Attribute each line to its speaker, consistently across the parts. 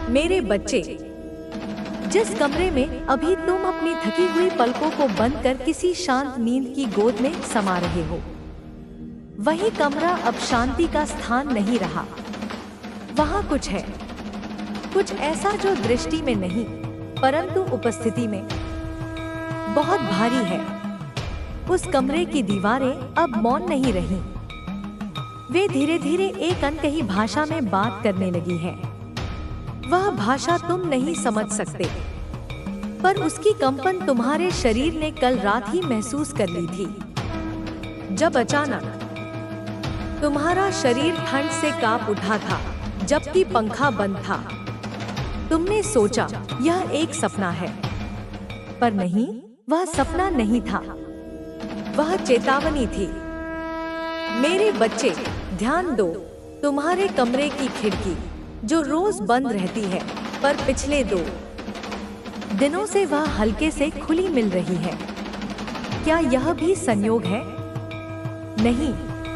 Speaker 1: मेरे बच्चे, जिस कमरे में अभी तुम अपनी थकी हुई पलकों को बंद कर किसी शांत नींद की गोद में समा रहे हो, वही कमरा अब शांति का स्थान नहीं रहा। वहाँ कुछ है, कुछ ऐसा जो दृष्टि में नहीं परंतु उपस्थिति में बहुत भारी है। उस कमरे की दीवारें अब मौन नहीं रही, वे धीरे धीरे एक अनकही भाषा में बात करने लगी हैं। वह भाषा तुम नहीं समझ सकते, पर उसकी कंपन तुम्हारे शरीर ने कल रात ही महसूस कर ली थी, जब अचानक तुम्हारा शरीर ठंड से कांप उठा था, जबकि पंखा बंद था। तुमने सोचा यह एक सपना है, पर नहीं, वह सपना नहीं था, वह चेतावनी थी। मेरे बच्चे, ध्यान दो, तुम्हारे कमरे की खिड़की जो रोज बंद रहती है, पर पिछले 2 दिनों से वह हल्के से खुली मिल रही है। क्या यह भी संयोग है? नहीं,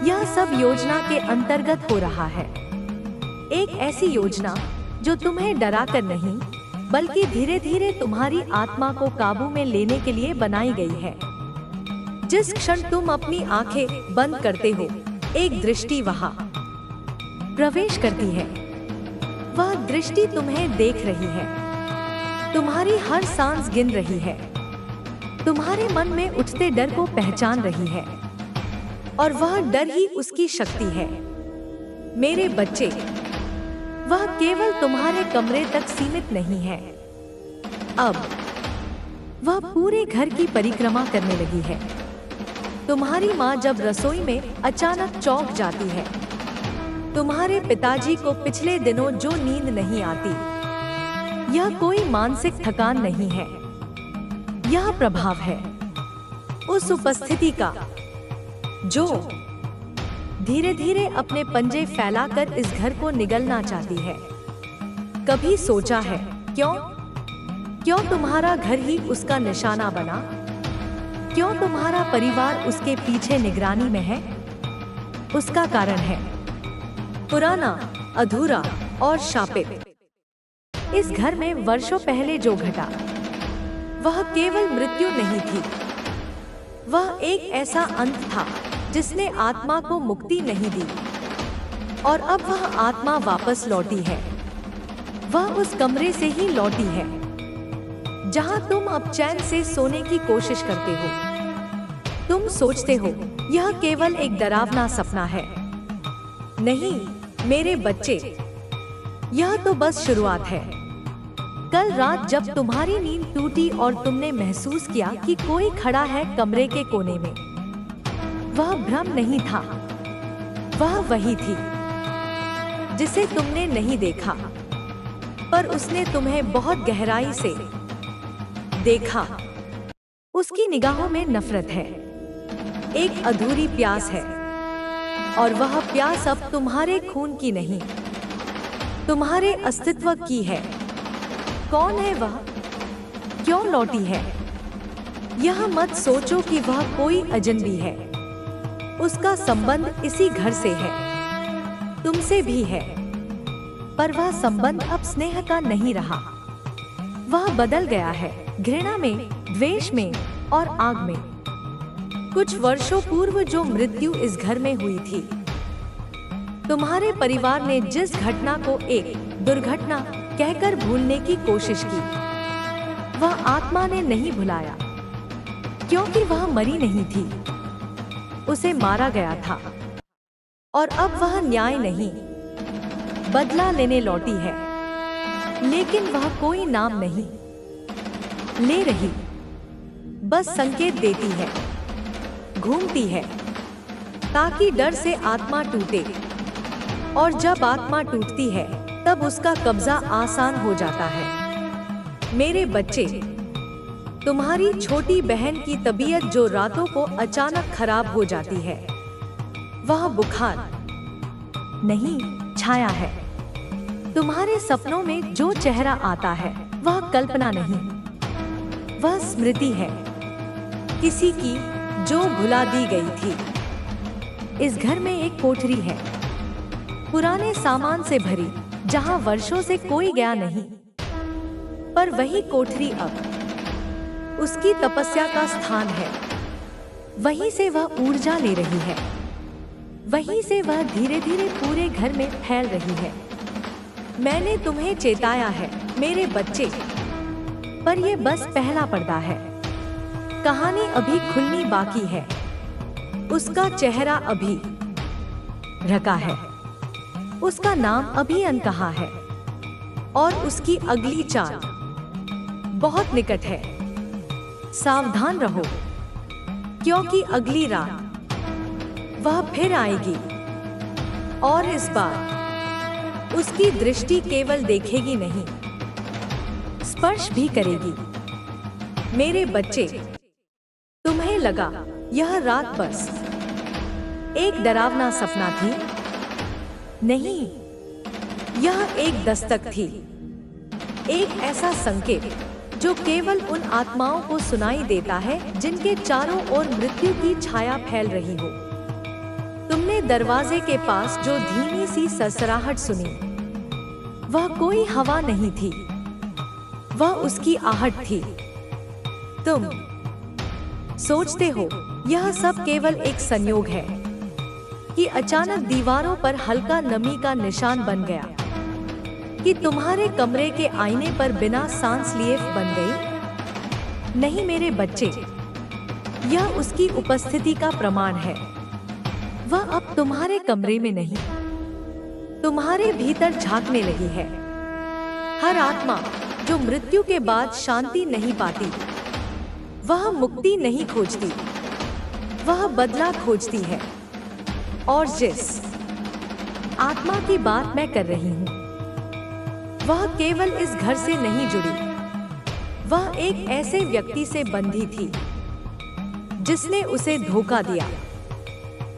Speaker 1: यह सब योजना के अंतर्गत हो रहा है। एक ऐसी योजना जो तुम्हें डराकर नहीं, बल्कि धीरे धीरे तुम्हारी आत्मा को काबू में लेने के लिए बनाई गई है। जिस क्षण तुम अपनी आंखें बंद करते हो, एक दृष्टि वहां प्रवेश करती है। वह दृष्टि तुम्हें देख रही है, तुम्हारी हर सांस गिन रही है, तुम्हारे मन में उठते डर को पहचान रही है, और वह डर ही उसकी शक्ति है। मेरे बच्चे, वह केवल तुम्हारे कमरे तक सीमित नहीं है, अब वह पूरे घर की परिक्रमा करने लगी है। तुम्हारी माँ जब रसोई में अचानक चौंक जाती है, तुम्हारे पिताजी को पिछले दिनों जो नींद नहीं आती, यह कोई मानसिक थकान नहीं है, यह प्रभाव है उस उपस्थिति का जो धीरे धीरे अपने पंजे फैलाकर इस घर को निगलना चाहती है। कभी सोचा है क्यों तुम्हारा घर ही उसका निशाना बना? क्यों तुम्हारा परिवार उसके पीछे निगरानी में है? उसका कारण है पुराना, अधूरा और शापित। इस घर में वर्षों पहले जो घटा, वह केवल मृत्यु नहीं थी, वह एक ऐसा अंत था जिसने आत्मा को मुक्ति नहीं दी, और अब वह आत्मा वापस लौटी है। वह उस कमरे से ही लौटी है जहां तुम अब चैन से सोने की कोशिश करते हो। तुम सोचते हो यह केवल एक डरावना सपना है। नहीं मेरे बच्चे, यह तो बस शुरुआत है। कल रात जब तुम्हारी नींद टूटी और तुमने महसूस किया कि कोई खड़ा है कमरे के कोने में, वह भ्रम नहीं था, वह वही थी जिसे तुमने नहीं देखा, पर उसने तुम्हें बहुत गहराई से देखा। उसकी निगाहों में नफरत है, एक अधूरी प्यास है, और वह प्यास अब तुम्हारे खून की नहीं, तुम्हारे अस्तित्व की है। कौन है वह? क्यों लौटी है? यह मत सोचो कि वह कोई अजनबी है। उसका संबंध इसी घर से है, तुमसे भी है, पर वह संबंध अब स्नेह का नहीं रहा। वह बदल गया है घृणा में, द्वेष में और आग में। कुछ वर्षों पूर्व जो मृत्यु इस घर में हुई थी, तुम्हारे परिवार ने जिस घटना को एक दुर्घटना कहकर भूलने की कोशिश की, वह आत्मा ने नहीं भुलाया, क्योंकि वह मरी नहीं थी, उसे मारा गया था। और अब वह न्याय नहीं, बदला लेने लौटी है, लेकिन वह कोई नाम नहीं ले रही, बस संकेत देती है, घूमती है, ताकि डर से आत्मा टूटे, और जब आत्मा टूटती है तब उसका कब्जा आसान हो जाता है। मेरे बच्चे, तुम्हारी छोटी बहन की तबीयत जो रातों को अचानक खराब हो जाती है, वह बुखार नहीं, छाया है। तुम्हारे सपनों में जो चेहरा आता है वह कल्पना नहीं, वह स्मृति है किसी की जो भुला दी गई थी। इस घर में एक कोठरी है, पुराने सामान से भरी, जहां वर्षों से कोई गया नहीं। पर वही कोठरी अब उसकी तपस्या का स्थान है। वहीं से वह ऊर्जा ले रही है। वहीं से वह धीरे धीरे पूरे घर में फैल रही है। मैंने तुम्हें चेताया है मेरे बच्चे, पर यह बस पहला पर्दा है। कहानी अभी खुलनी बाकी है। उसका चेहरा अभी ढका है, उसका नाम अभी अनकहा है, और उसकी अगली चाल बहुत निकट है। सावधान रहो, क्योंकि अगली रात वह फिर आएगी, और इस बार उसकी दृष्टि केवल देखेगी नहीं, स्पर्श भी करेगी। मेरे बच्चे, तुम्हें लगा यह रात बस एक डरावना सपना थी? नहीं, यह एक दस्तक थी, एक ऐसा संकेत जो केवल उन आत्माओं को सुनाई देता है जिनके चारों ओर मृत्यु की छाया फैल रही हो। तुमने दरवाजे के पास जो धीमी सी सरसराहट सुनी, वह कोई हवा नहीं थी, वह उसकी आहट थी। तुम सोचते हो यह सब केवल एक संयोग है कि अचानक दीवारों पर हल्का नमी का निशान बन गया, कि तुम्हारे कमरे के आईने पर बिना सांस लिए बन गई। नहीं मेरे बच्चे, यह उसकी उपस्थिति का प्रमाण है। वह अब तुम्हारे कमरे में नहीं, तुम्हारे भीतर झांकने लगी है। हर आत्मा जो मृत्यु के बाद शांति नहीं पाती, वह मुक्ति नहीं खोजती, वह बदला खोजती है। और जिस आत्मा की बात मैं कर रही हूँ, वह केवल इस घर से नहीं जुड़ी, वह एक ऐसे व्यक्ति से बंधी थी जिसने उसे धोखा दिया,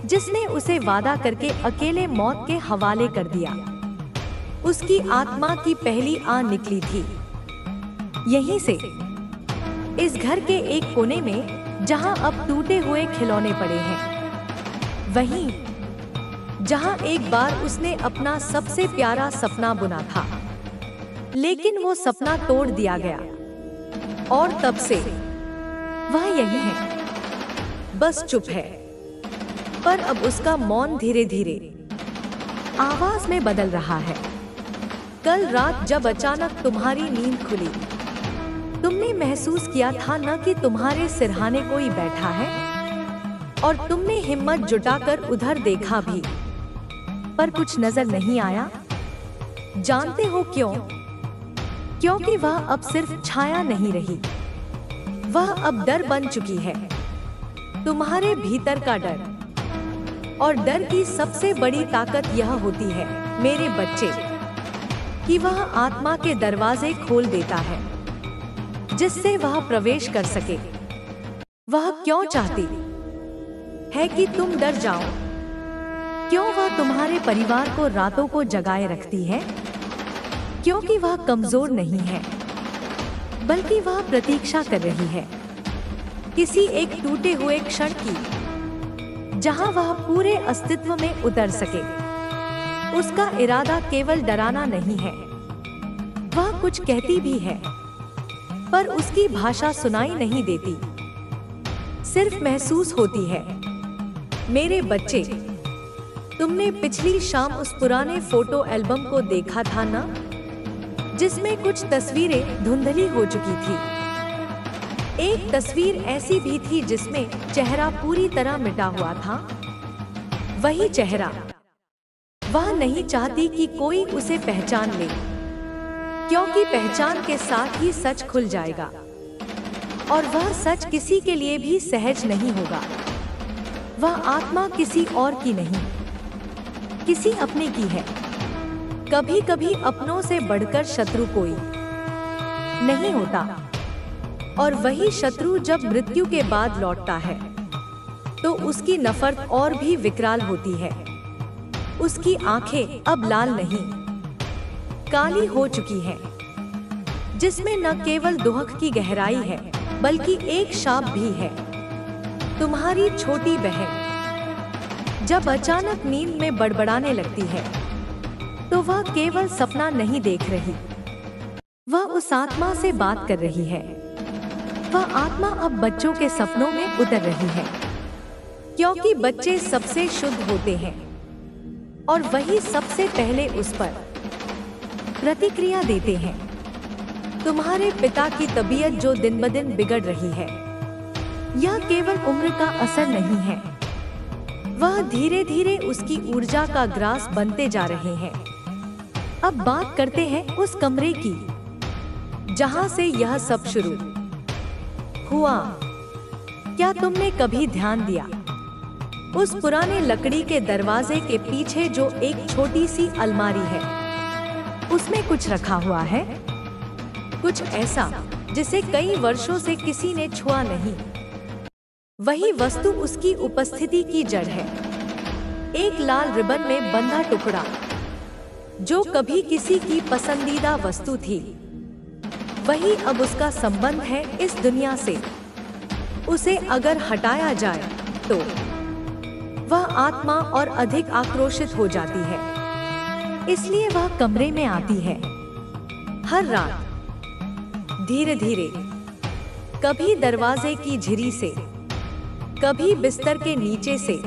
Speaker 1: जिसने उसे वादा करके अकेले मौत के हवाले कर दिया। उसकी आत्मा की पहली आह निकली थी यहीं से, इस घर के एक कोने में जहां अब टूटे हुए खिलौने पड़े हैं, वहीं जहां एक बार उसने अपना सबसे प्यारा सपना बुना था, लेकिन वो सपना तोड़ दिया गया। और तब से वह यही है, बस चुप है। पर अब उसका मौन धीरे धीरे आवाज में बदल रहा है। कल रात जब अचानक तुम्हारी नींद खुली, तुमने महसूस किया था न कि तुम्हारे सिरहाने कोई बैठा है, और तुमने हिम्मत जुटाकर उधर देखा भी, पर कुछ नजर नहीं आया। जानते हो क्यों? क्योंकि वह अब सिर्फ छाया नहीं रही, वह अब डर बन चुकी है। तुम्हारे भीतर का डर। और डर की सबसे बड़ी ताकत यह होती है मेरे बच्चे, कि वह आत्मा के दरवाजे खोल देता है जिससे वह प्रवेश कर सके। वह क्यों चाहती है कि तुम डर जाओ? क्यों वह तुम्हारे परिवार को रातों को जगाए रखती है? क्योंकि वह कमजोर नहीं है, बल्कि वह प्रतीक्षा कर रही है किसी एक टूटे हुए क्षण की, जहां वह पूरे अस्तित्व में उतर सके। उसका इरादा केवल डराना नहीं है, वह कुछ कहती भी है, पर उसकी भाषा सुनाई नहीं देती, सिर्फ महसूस होती है। मेरे बच्चे, तुमने पिछली शाम उस पुराने फोटो एल्बम को देखा था ना, जिसमें कुछ तस्वीरें धुंधली हो चुकी थी। एक तस्वीर ऐसी भी थी जिसमें चेहरा पूरी तरह मिटा हुआ था। वही चेहरा। वह नहीं चाहती कि कोई उसे पहचान ले, क्योंकि पहचान के साथ ही सच खुल जाएगा, और वह सच किसी के लिए भी सहज नहीं होगा। वह आत्मा किसी और की नहीं, किसी अपने की है। कभी कभी अपनों से बढ़कर शत्रु कोई नहीं होता, और वही शत्रु जब मृत्यु के बाद लौटता है तो उसकी नफरत और भी विकराल होती है। उसकी आंखें अब लाल नहीं, काली हो चुकी हैं, जिसमें न केवल दुख की गहराई है बल्कि एक शाप भी है। तुम्हारी छोटी बहन जब अचानक नींद में बड़बड़ाने लगती है, तो वह केवल सपना नहीं देख रही, वह उस आत्मा से बात कर रही है। वह आत्मा अब बच्चों के सपनों में उतर रही है, क्योंकि बच्चे सबसे शुद्ध होते हैं और वही सबसे पहले उस पर प्रतिक्रिया देते हैं। तुम्हारे पिता की तबीयत जो दिन ब दिन बिगड़ रही है, यह केवल उम्र का असर नहीं है, वह धीरे धीरे उसकी ऊर्जा का ग्रास बनते जा रहे हैं। अब बात करते हैं उस कमरे की जहां से यह सब शुरू हुआ। क्या तुमने कभी ध्यान दिया उस पुराने लकड़ी के दरवाजे के पीछे जो एक छोटी सी अलमारी है, उसमें कुछ रखा हुआ है, कुछ ऐसा जिसे कई वर्षों से किसी ने छुआ नहीं। वही वस्तु उसकी उपस्थिति की जड़ है, एक लाल रिबन में बंधा टुकड़ा जो कभी किसी की पसंदीदा वस्तु थी। वही अब उसका संबंध है इस दुनिया से। उसे अगर हटाया जाए तो वह आत्मा और अधिक आक्रोशित हो जाती है, इसलिए वह कमरे में आती है हर रात धीरे धीरे, कभी दरवाजे की झिरी से, कभी बिस्तर के नीचे से,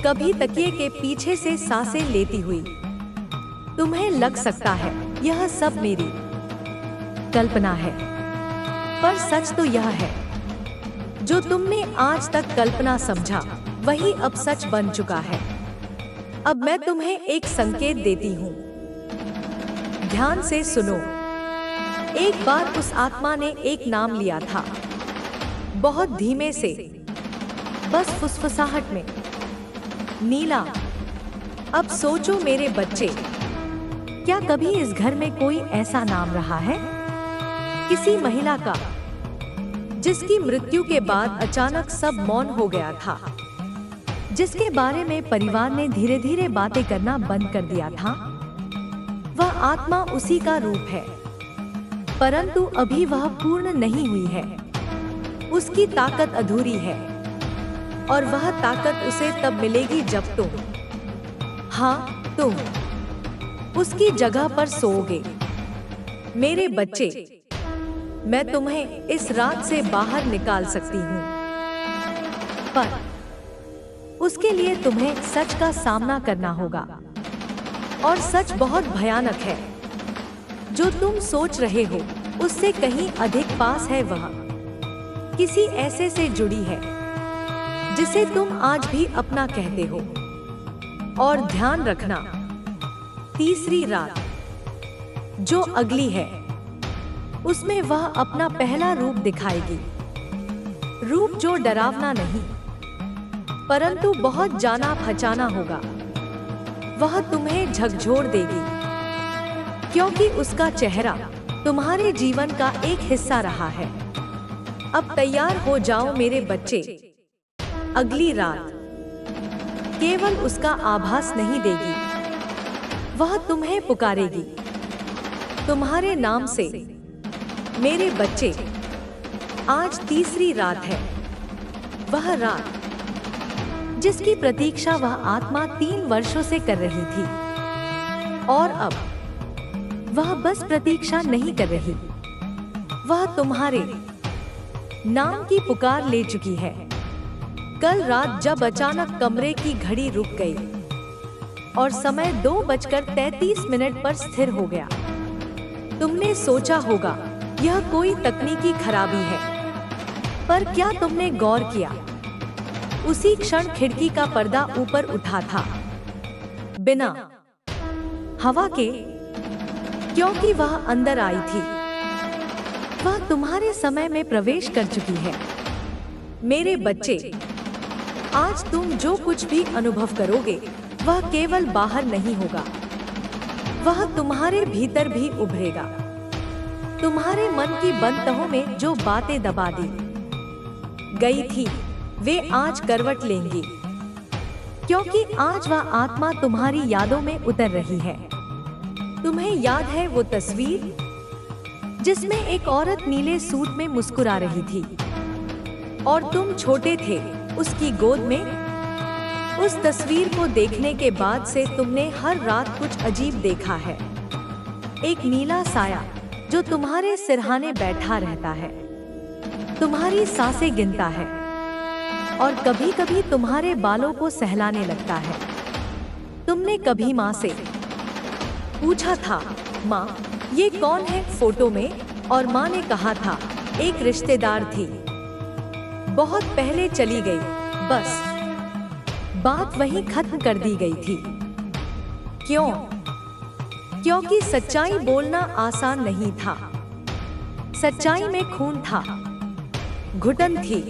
Speaker 1: कभी तकिए के पीछे से सांसें लेती हुई। तुम्हें लग सकता है यह सब मेरी कल्पना है, पर सच तो यह है, जो तुमने आज तक कल्पना समझा वही अब सच बन चुका है। अब मैं तुम्हें एक संकेत देती हूँ, ध्यान से सुनो। एक बार उस आत्मा ने एक नाम लिया था, बहुत धीमे से, बस फुसफुसाहट में, नीला। अब सोचो मेरे बच्चे, क्या कभी इस घर में कोई ऐसा नाम रहा है, किसी महिला का जिसकी मृत्यु के बाद अचानक सब मौन हो गया था, जिसके बारे में परिवार ने धीरे धीरे बातें करना बंद कर दिया था? वह आत्मा उसी का रूप है, परंतु अभी वह पूर्ण नहीं हुई है। उसकी ताकत अधूरी है और वह ताकत उसे तब मिलेगी जब तुम उसकी जगह पर सोओगे। मेरे बच्चे, मैं तुम्हें इस रात से बाहर निकाल सकती हूँ, पर उसके लिए तुम्हें सच का सामना करना होगा। और सच बहुत भयानक है, जो तुम सोच रहे हो उससे कहीं अधिक पास है। वह किसी ऐसे से जुड़ी है जिसे तुम आज भी अपना कहते हो। और ध्यान रखना, तीसरी रात जो अगली है, उसमें वह अपना पहला रूप दिखाएगी। रूप जो डरावना नहीं, परंतु बहुत जाना पहचाना होगा। वह तुम्हें झकझोर देगी, क्योंकि उसका चेहरा तुम्हारे जीवन का एक हिस्सा रहा है। अब तैयार हो जाओ मेरे बच्चे, अगली रात केवल उसका आभास नहीं देगी, वह तुम्हें पुकारेगी तुम्हारे नाम से। मेरे बच्चे, आज तीसरी रात है, वह रात जिसकी प्रतीक्षा वह आत्मा 3 वर्षों से कर रही थी। और अब वह बस प्रतीक्षा नहीं कर रही, वह तुम्हारे नाम की पुकार ले चुकी है। कल रात जब अचानक कमरे की घड़ी रुक गई और समय 2:33 पर स्थिर हो गया, तुमने सोचा होगा यह कोई तकनीकी खराबी है, पर क्या तुमने गौर किया, उसी क्षण खिड़की का पर्दा ऊपर उठा था, बिना हवा के, क्योंकि वह अंदर आई थी। वह तुम्हारे समय में प्रवेश कर चुकी है। मेरे बच्चे, आज तुम जो कुछ भी अनुभव करोगे वह केवल बाहर नहीं होगा, वह तुम्हारे भीतर भी उभरेगा। तुम्हारे मन की बंद तहों में जो बातें दबा दी गई थी, वे आज करवट लेंगी, क्योंकि आज वह आत्मा तुम्हारी यादों में उतर रही है। तुम्हें याद है वो तस्वीर जिसमें एक औरत नीले सूट में मुस्कुरा रही थी और तुम छोटे थे उसकी गोद में? उस तस्वीर को देखने के बाद से तुमने हर रात कुछ अजीब देखा है। एक नीला साया जो तुम्हारे सिरहाने बैठा रहता है, तुम्हारी सांसें गिनता है और कभी-कभी तुम्हारे बालों को सहलाने लगता है। तुमने कभी माँ से पूछा था, माँ ये कौन है फोटो में? और माँ ने कहा था, एक रिश्तेदार थी, बहुत पहले चली गई। बस बात वहीं खत्म कर दी गई थी। क्यों? क्योंकि सच्चाई बोलना आसान नहीं था। सच्चाई में खून था, घुटन थी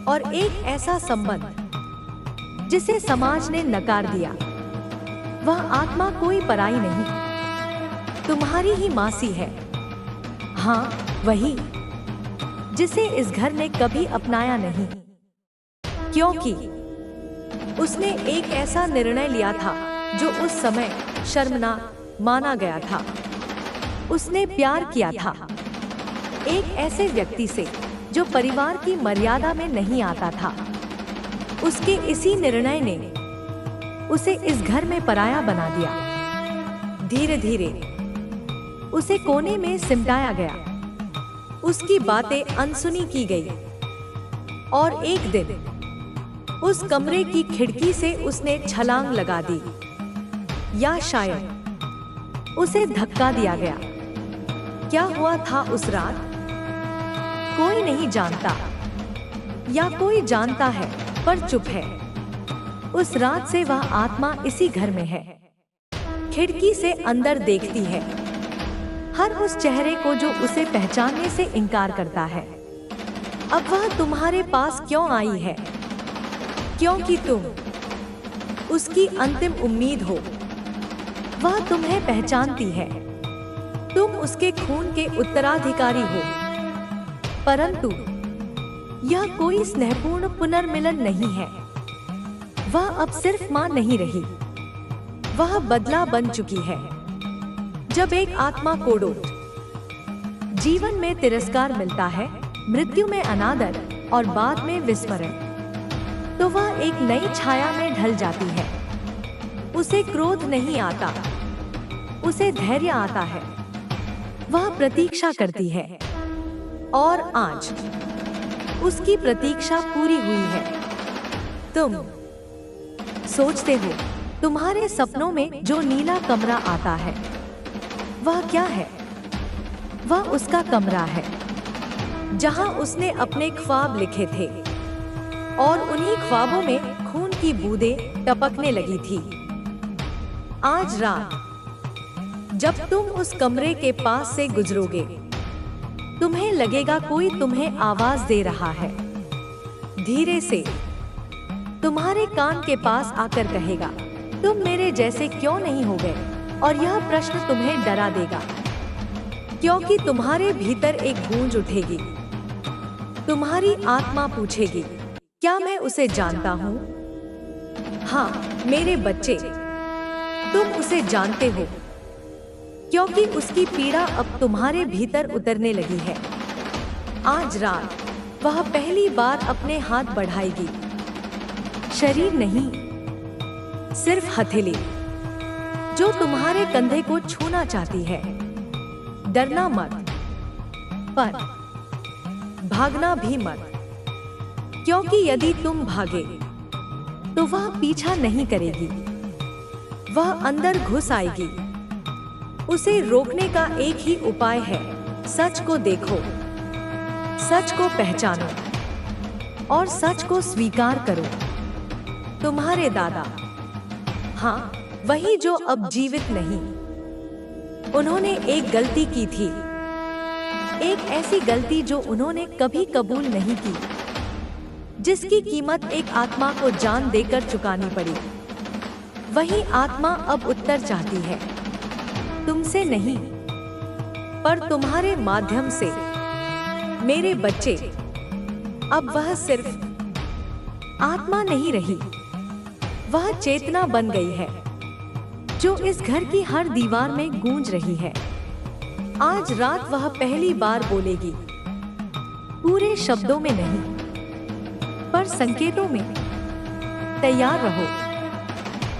Speaker 1: और एक ऐसा संबंध जिसे समाज ने नकार दिया। वह आत्मा कोई पराई नहीं, तुम्हारी ही मासी है। हाँ, वही जिसे इस घर ने कभी अपनाया नहीं, क्योंकि उसने एक ऐसा निर्णय लिया था जो उस समय शर्मनाक माना गया था। उसने प्यार किया था एक ऐसे व्यक्ति से जो परिवार की मर्यादा में नहीं आता था। उसके इसी निर्णय ने उसे इस घर में पराया बना दिया। धीरे धीरे उसे कोने में सिमटाया गया, उसकी बातें अनसुनी की गई और एक दिन उस कमरे की खिड़की से उसने छलांग लगा दी, या शायद उसे धक्का दिया गया। क्या हुआ था उस रात कोई नहीं जानता, या कोई जानता है पर चुप है। उस रात से वह आत्मा इसी घर में है, खिड़की से अंदर देखती है, हर उस चेहरे को जो उसे पहचानने से इनकार करता है। अब वह तुम्हारे पास क्यों आई है? क्योंकि तुम उसकी अंतिम उम्मीद हो। वह तुम्हें पहचानती है, तुम उसके खून के उत्तराधिकारी हो। परंतु यह कोई स्नेहपूर्ण पुनर्मिलन नहीं है। वह अब सिर्फ मां नहीं रही, वह बदला बन चुकी है। जब एक आत्मा को जीवन में तिरस्कार मिलता है, मृत्यु में अनादर और बाद में विस्मरण, तो वह एक नई छाया में ढल जाती है। उसे क्रोध नहीं आता, उसे धैर्य आता है। वह प्रतीक्षा करती है और आज उसकी प्रतीक्षा पूरी हुई है। तुम सोचते हो तुम्हारे सपनों में जो नीला कमरा आता है वह क्या है? वह उसका कमरा है जहां उसने अपने ख्वाब लिखे थे और उन्हीं ख्वाबों में खून की बूंदें टपकने लगी थी। आज रात जब तुम उस कमरे के पास से गुजरोगे, तुम्हें लगेगा कोई तुम्हें आवाज दे रहा है। धीरे से तुम्हारे कान के पास आकर कहेगा, तुम मेरे जैसे क्यों नहीं हो गए? और यह प्रश्न तुम्हें डरा देगा, क्योंकि तुम्हारे भीतर एक गूंज उठेगी। तुम्हारी आत्मा पूछेगी, क्या मैं उसे जानता हूँ? हाँ मेरे बच्चे, तुम उसे जानते हो, क्योंकि उसकी पीड़ा अब तुम्हारे भीतर उतरने लगी है। आज रात वह पहली बार अपने हाथ बढ़ाएगी, शरीर नहीं, सिर्फ हथेली, जो तुम्हारे कंधे को छूना चाहती है। डरना मत, पर भागना भी मत, क्योंकि यदि तुम भागे तो वह पीछा नहीं करेगी, वह अंदर घुस आएगी। उसे रोकने का एक ही उपाय है, सच को देखो, सच को पहचानो और सच को स्वीकार करो। तुम्हारे दादा, हाँ वही जो अब जीवित नहीं, उन्होंने एक गलती की थी, एक ऐसी गलती जो उन्होंने कभी कबूल नहीं की, जिसकी कीमत एक आत्मा को जान देकर चुकानी पड़ी। वही आत्मा अब उत्तर चाहती है, तुमसे नहीं, पर तुम्हारे माध्यम से। मेरे बच्चे, अब वह सिर्फ आत्मा नहीं रही, वह चेतना बन गई है, जो इस घर की हर दीवार में गूंज रही है। आज रात वह पहली बार बोलेगी, पूरे शब्दों में नहीं, पर संकेतों में। तैयार रहो,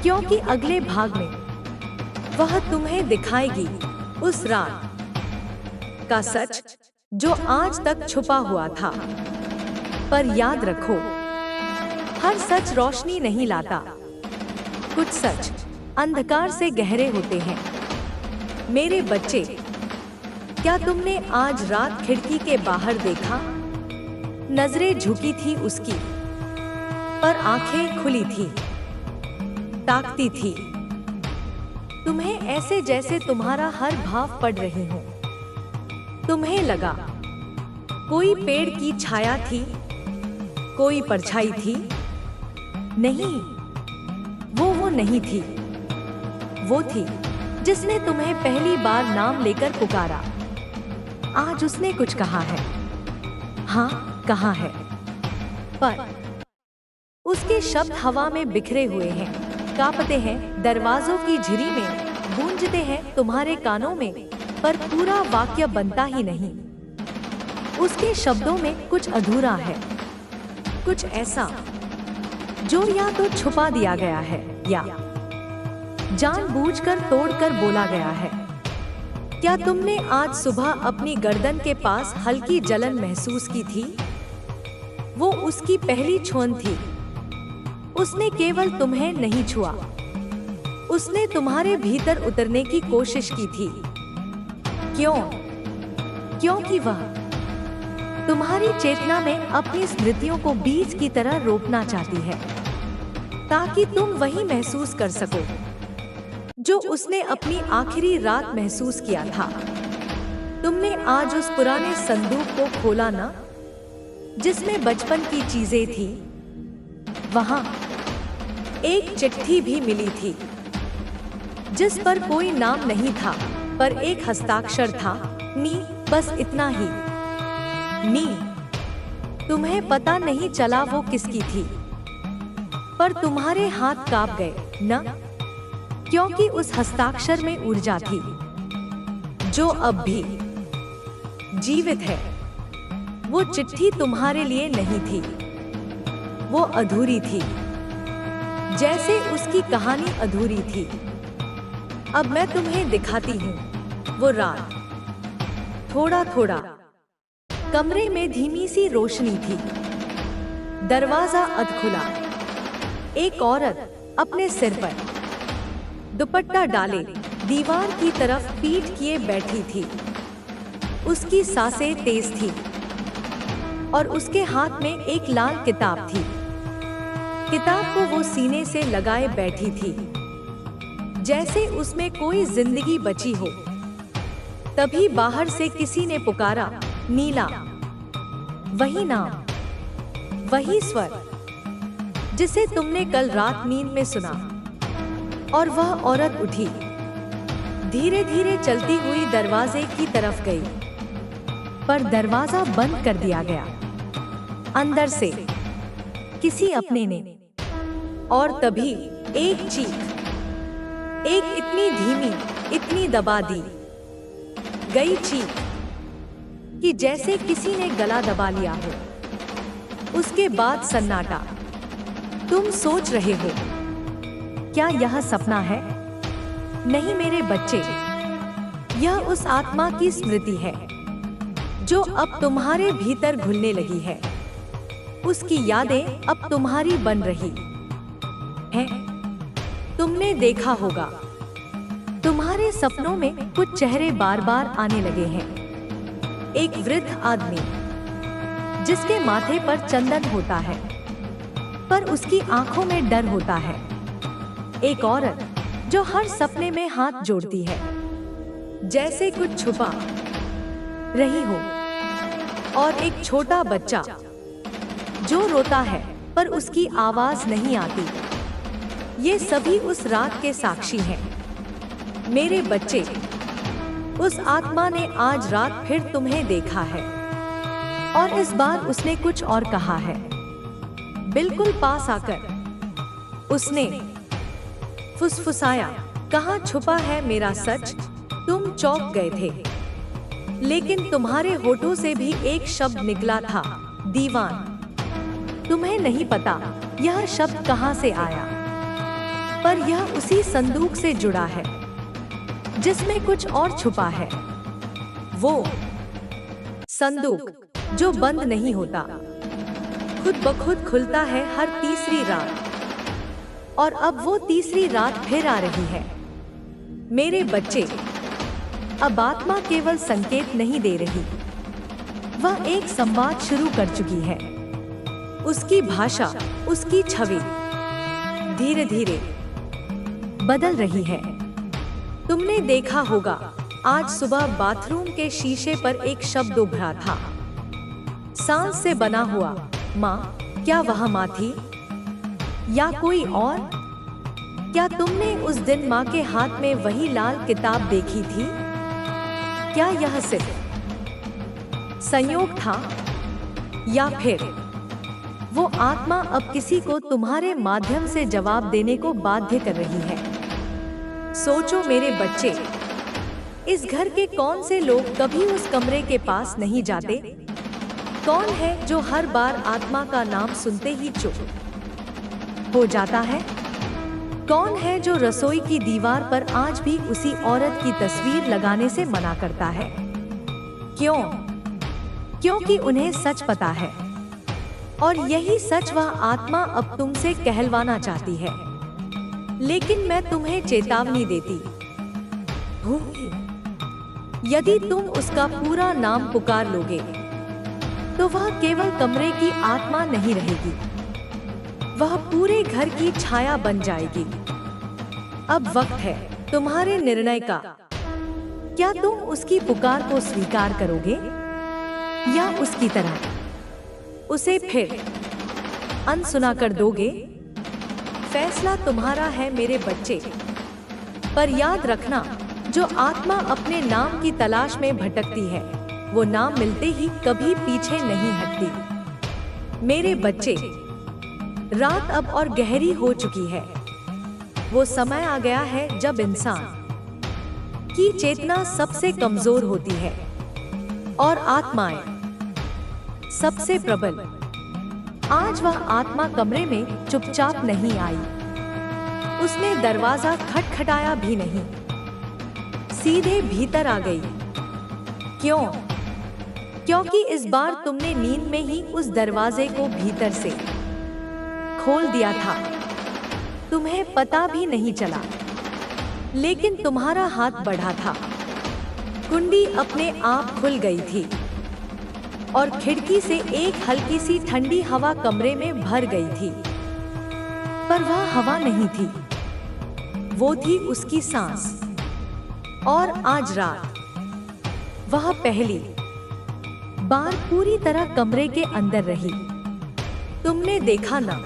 Speaker 1: क्योंकि अगले भाग में वह तुम्हें दिखाएगी उस रात का सच जो आज तक छुपा हुआ था। पर याद रखो, हर सच रोशनी नहीं लाता। कुछ सच अंधकार से गहरे होते हैं। मेरे बच्चे, क्या तुमने आज रात खिड़की के बाहर देखा? नजरें झुकी थी उसकी, पर आंखें खुली थी, ताकती थी तुम्हें, ऐसे जैसे तुम्हारा हर भाव पढ़ रही हो। तुम्हें लगा कोई पेड़ की छाया थी, कोई परछाई थी। नहीं, वो नहीं थी। वो थी जिसने तुम्हें पहली बार नाम लेकर पुकारा। आज उसने कुछ कहा है, हाँ कहा है, पर उसके शब्द हवा में बिखरे हुए हैं, कांपते हैं, दरवाजों की झिरी में गूंजते हैं तुम्हारे कानों में, पर पूरा वाक्य बनता ही नहीं। उसके शब्दों में कुछ अधूरा है, कुछ ऐसा जो या तो छुपा दिया गया है या जानबूझकर तोड़कर बोला गया है। क्या तुमने आज सुबह अपनी गर्दन के पास हल्की जलन महसूस की थी? वो उसकी पहली छुअन थी। उसने केवल तुम्हें नहीं छुआ, उसने तुम्हारे भीतर उतरने की कोशिश की थी। क्यों? क्योंकि वह तुम्हारी चेतना में अपनी स्मृतियों को बीज की तरह रोपना चाहती है, ताकि तुम वही महसूस कर सको जो उसने अपनी आखिरी रात महसूस किया था। तुमने आज उस पुराने संदूक को खोला ना, जिसमें बचपन की चीजें थी। वहां एक चिट्ठी भी मिली थी, जिस पर कोई नाम नहीं था, पर एक हस्ताक्षर था, नी, बस इतना ही। नी। तुम्हें पता नहीं चला वो किसकी थी, पर तुम्हारे हाथ कांप गए न, क्योंकि उस हस्ताक्षर में ऊर्जा थी जो अब भी जीवित है। वो चिट्ठी तुम्हारे लिए नहीं थी, वो अधूरी थी, जैसे उसकी कहानी अधूरी थी। अब मैं तुम्हें दिखाती हूँ वो रात। थोड़ा थोड़ा कमरे में धीमी सी रोशनी थी, दरवाजा अधखुला। एक औरत अपने सिर पर दुपट्टा डाले दीवार की तरफ पीठ किए बैठी थी। उसकी सांसें तेज थी और उसके हाथ में एक लाल किताब थी। किताब को वो सीने से लगाए बैठी थी, जैसे उसमें कोई जिंदगी बची हो। तभी बाहर से किसी ने पुकारा, नीला। वही नाम, वही स्वर जिसे तुमने कल रात नींद में सुना। और वह औरत उठी, धीरे धीरे चलती हुई दरवाजे की तरफ गई, पर दरवाजा बंद कर दिया गया अंदर से किसी अपने ने। और तभी एक चीख, एक इतनी धीमी, इतनी दबा दी गई चीख कि जैसे किसी ने गला दबा लिया हो। उसके बाद सन्नाटा। तुम सोच रहे हो, क्या यह सपना है? नहीं मेरे बच्चे, यह उस आत्मा की स्मृति है जो अब तुम्हारे भीतर घुलने लगी है। उसकी यादें अब तुम्हारी बन रही हैं। तुमने देखा होगा, तुम्हारे सपनों में कुछ चेहरे बार बार आने लगे हैं। एक वृद्ध आदमी जिसके माथे पर चंदन होता है, पर उसकी आंखों में डर होता है। एक औरत जो हर सपने में हाथ जोड़ती है, जैसे कुछ छुपा रही हो। और एक छोटा बच्चा जो रोता है, पर उसकी आवाज नहीं आती। ये सभी उस रात के साक्षी हैं। मेरे बच्चे, उस आत्मा ने आज रात फिर तुम्हें देखा है, और इस बार उसने कुछ और कहा है। बिल्कुल पास आकर उसने फुसफुसाया, कहाँ छुपा है मेरा सच? तुम चौंक गए थे, लेकिन तुम्हारे होठों से भी एक शब्द निकला था, दीवान। तुम्हें नहीं पता यह शब्द कहाँ से आया, पर यह उसी संदूक से जुड़ा है जिसमें कुछ और छुपा है। वो संदूक जो बंद नहीं होता, खुद ब खुद खुलता है हर तीसरी रात। और अब वो तीसरी रात फिर आ रही है। मेरे बच्चे, अब आत्मा केवल संकेत नहीं दे रही, वह एक संवाद शुरू कर चुकी है। उसकी भाषा, उसकी छवि धीरे धीरे बदल रही है। तुमने देखा होगा, आज सुबह बाथरूम के शीशे पर एक शब्द उभरा था, सांस से बना हुआ। माँ, क्या वह माँ थी या कोई और? क्या तुमने उस दिन माँ के हाथ में वही लाल किताब देखी थी? क्या यह सिर्फ संयोग था या फिर वो आत्मा अब किसी को तुम्हारे माध्यम से जवाब देने को बाध्य कर रही है? सोचो मेरे बच्चे, इस घर के कौन से लोग कभी उस कमरे के पास नहीं जाते? कौन है जो हर बार आत्मा का नाम सुनते ही चुप हो जाता है? कौन है जो रसोई की दीवार पर आज भी उसी औरत की तस्वीर लगाने से मना करता है? क्यों? क्योंकि उन्हें सच पता है, और यही सच वह आत्मा अब तुमसे कहलवाना चाहती है। लेकिन मैं तुम्हें चेतावनी देती हूँ, यदि तुम उसका पूरा नाम पुकार लोगे तो वह केवल कमरे की आत्मा नहीं रहेगी, वह पूरे घर की छाया बन जाएगी। अब वक्त है तुम्हारे निर्णय का। क्या तुम उसकी पुकार को स्वीकार करोगे या उसकी तरह उसे फिर अनसुना कर दोगे? फैसला तुम्हारा है मेरे बच्चे। पर याद रखना, जो आत्मा अपने नाम की तलाश में भटकती है, वो नाम मिलते ही कभी पीछे नहीं हटती। मेरे बच्चे, रात अब और गहरी हो चुकी है। वो समय आ गया है जब इंसान की चेतना सबसे कमजोर होती है और आत्माएं सबसे प्रबल। आज वह आत्मा कमरे में चुपचाप नहीं आई, उसने दरवाजा खटखटाया भी नहीं, सीधे भीतर आ गई। क्यों? क्योंकि इस बार तुमने नींद में ही उस दरवाजे को भीतर से खोल दिया था। तुम्हें पता भी नहीं चला, लेकिन तुम्हारा हाथ बढ़ा था। कुंडी अपने आप खुल गई थी और खिड़की से एक हल्की सी ठंडी हवा कमरे में भर गई थी। पर वह हवा नहीं थी, वो थी उसकी सांस। और आज रात वह पहली बार पूरी तरह कमरे के अंदर रही। तुमने देखा ना,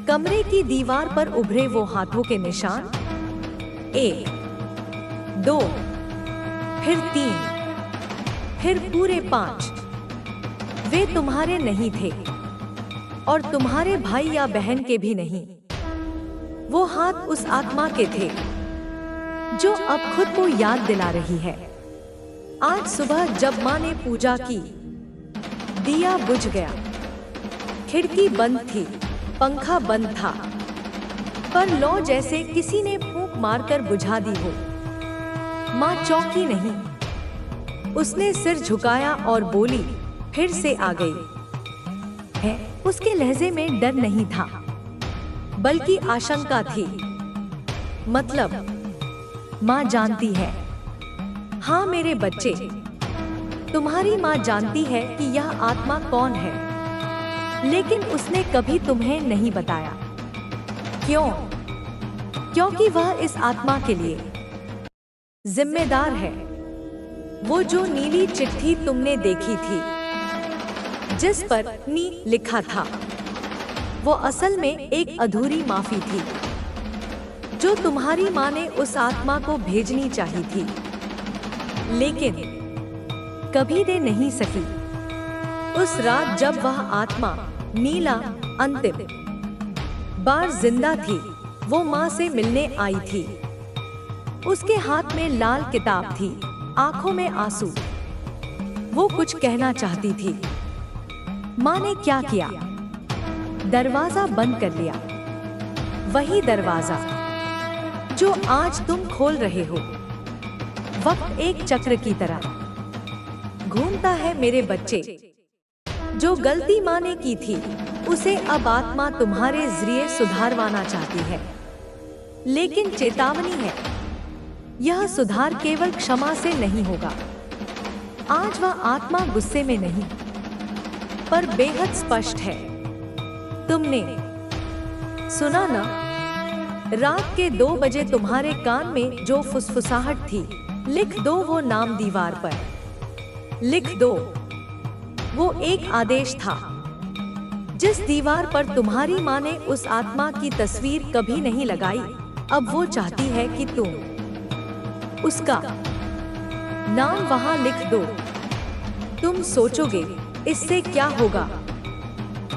Speaker 1: कमरे की दीवार पर उभरे वो हाथों के निशान, 1, 2, फिर 3, फिर पूरे 5। वे तुम्हारे नहीं थे और तुम्हारे भाई या बहन के भी नहीं। वो हाथ उस आत्मा के थे जो अब खुद को याद दिला रही है। आज सुबह जब माँ ने पूजा की, दिया बुझ गया, खिड़की बंद थी, पंखा बंद था, पर लौ जैसे किसी ने फूंक मारकर बुझा दी हो। माँ चौंकी नहीं, उसने सिर झुकाया और बोली, फिर से आ गई है। उसके लहजे में डर नहीं था, बल्कि आशंका थी। मतलब माँ जानती है। हाँ मेरे बच्चे, तुम्हारी माँ जानती है कि यह आत्मा कौन है, लेकिन उसने कभी तुम्हें नहीं बताया। क्यों? क्योंकि वह इस आत्मा के लिए जिम्मेदार है। वो जो नीली चिट्ठी तुमने देखी थी, जिस पर नी लिखा था, वो असल में एक अधूरी माफी थी जो तुम्हारी माँ ने उस आत्मा को भेजनी चाहिए थी, लेकिन कभी दे नहीं सकी। उस रात जब वह आत्मा नीला अंतिम बार जिंदा थी, वो माँ से मिलने आई थी। उसके हाथ में लाल किताब थी, आंखों में आंसू। वो कुछ कहना चाहती थी। माँ ने क्या किया? दरवाजा बंद कर लिया। वही दरवाजा जो आज तुम खोल रहे हो। वक्त एक चक्र की तरह घूमता है मेरे बच्चे। जो गलती माँ ने की थी उसे अब आत्मा तुम्हारे जरिए सुधारवाना चाहती है। लेकिन चेतावनी है, यह सुधार केवल क्षमा से नहीं होगा। आज वह आत्मा गुस्से में नहीं, पर बेहद स्पष्ट है। तुमने सुना ना, रात के 2 बजे तुम्हारे कान में जो फुसफुसाहट थी, लिख दो वो नाम दीवार पर, लिख दो। वो एक आदेश था। जिस दीवार पर तुम्हारी माँ ने उस आत्मा की तस्वीर कभी नहीं लगाई, अब वो चाहती है कि तुम उसका नाम वहां लिख दो। तुम सोचोगे इससे क्या होगा?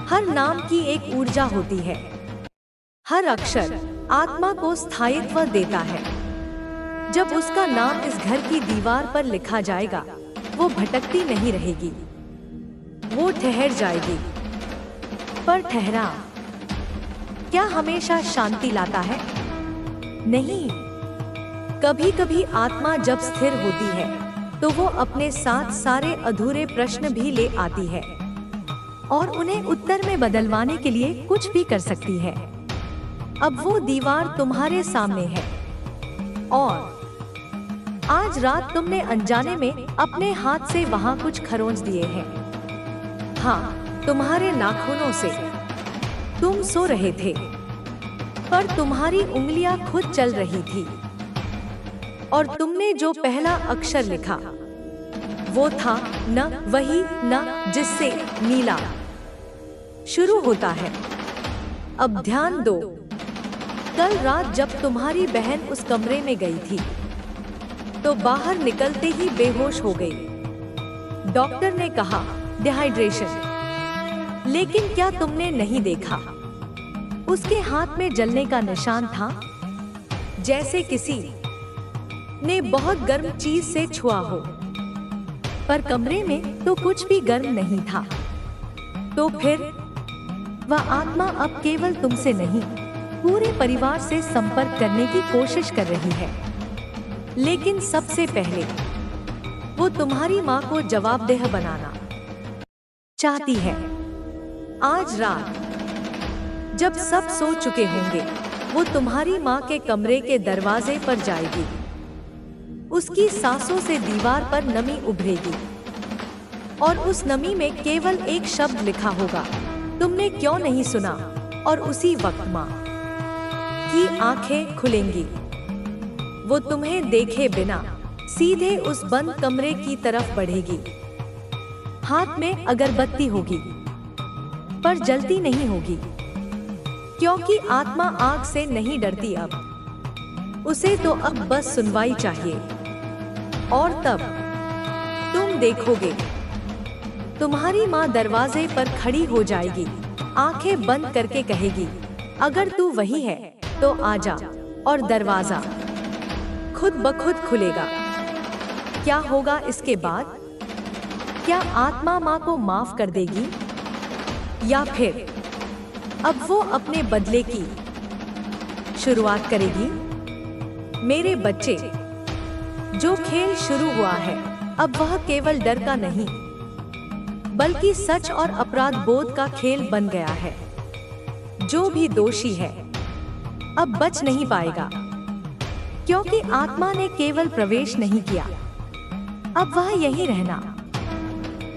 Speaker 1: हर नाम की एक ऊर्जा होती है। हर अक्षर आत्मा को स्थायित्व देता है। जब उसका नाम इस घर की दीवार पर लिखा जाएगा, वो भटकती नहीं रहेगी, वो ठहर जाएगी। पर ठहराव क्या हमेशा शांति लाता है? नहीं। कभी कभी आत्मा जब स्थिर होती है तो वो अपने साथ सारे अधूरे प्रश्न भी ले आती है और उन्हें उत्तर में बदलवाने के लिए कुछ भी कर सकती है। अब वो दीवार तुम्हारे सामने है और आज रात तुमने अनजाने में अपने हाथ से वहां कुछ खरोंच दिए हैं। हाँ, तुम्हारे नाखूनों से। तुम सो रहे थे, पर तुम्हारी उंगलियां खुद चल रही थी और तुमने जो पहला अक्षर लिखा वो था न, वही न जिससे नीला शुरू होता है। अब ध्यान दो, कल रात जब तुम्हारी बहन उस कमरे में गई थी तो बाहर निकलते ही बेहोश हो गई। डॉक्टर ने कहा डिहाइड्रेशन, लेकिन क्या तुमने नहीं देखा उसके हाथ में जलने का निशान था, जैसे किसी ने बहुत गर्म चीज से छुआ हो। पर कमरे में तो कुछ भी गर्म नहीं था। तो फिर वह आत्मा अब केवल तुमसे नहीं, पूरे परिवार से संपर्क करने की कोशिश कर रही है। लेकिन सबसे पहले वो तुम्हारी माँ को जवाबदेह बनाना चाहती है। आज रात जब सब सो चुके होंगे, वो तुम्हारी माँ के कमरे के दरवाजे पर जाएगी। उसकी सांसों से दीवार पर नमी उभरेगी और उस नमी में केवल एक शब्द लिखा होगा, तुमने क्यों नहीं सुना? और उसी वक्त माँ की आंखें खुलेंगी। वो तुम्हें देखे बिना सीधे उस बंद कमरे की तरफ बढ़ेगी। हाथ में अगरबत्ती होगी, पर जलती नहीं होगी, क्योंकि आत्मा आग से नहीं डरती। अब उसे तो अब बस सुनवाई चाहिए। और तब तुम देखोगे तुम्हारी माँ दरवाजे पर खड़ी हो जाएगी, आंखें बंद करके कहेगी, अगर तू वही है तो आजा। और दरवाजा खुद ब खुद खुलेगा। क्या होगा इसके बाद? क्या आत्मा माँ को माफ कर देगी, या फिर अब वो अपने बदले की शुरुआत करेगी? मेरे बच्चे, जो खेल शुरू हुआ है अब वह केवल डर का नहीं, बल्कि सच और अपराध बोध का खेल बन गया है। जो भी दोषी है अब बच नहीं पाएगा, क्योंकि आत्मा ने केवल प्रवेश नहीं किया, अब वह यहीं रहना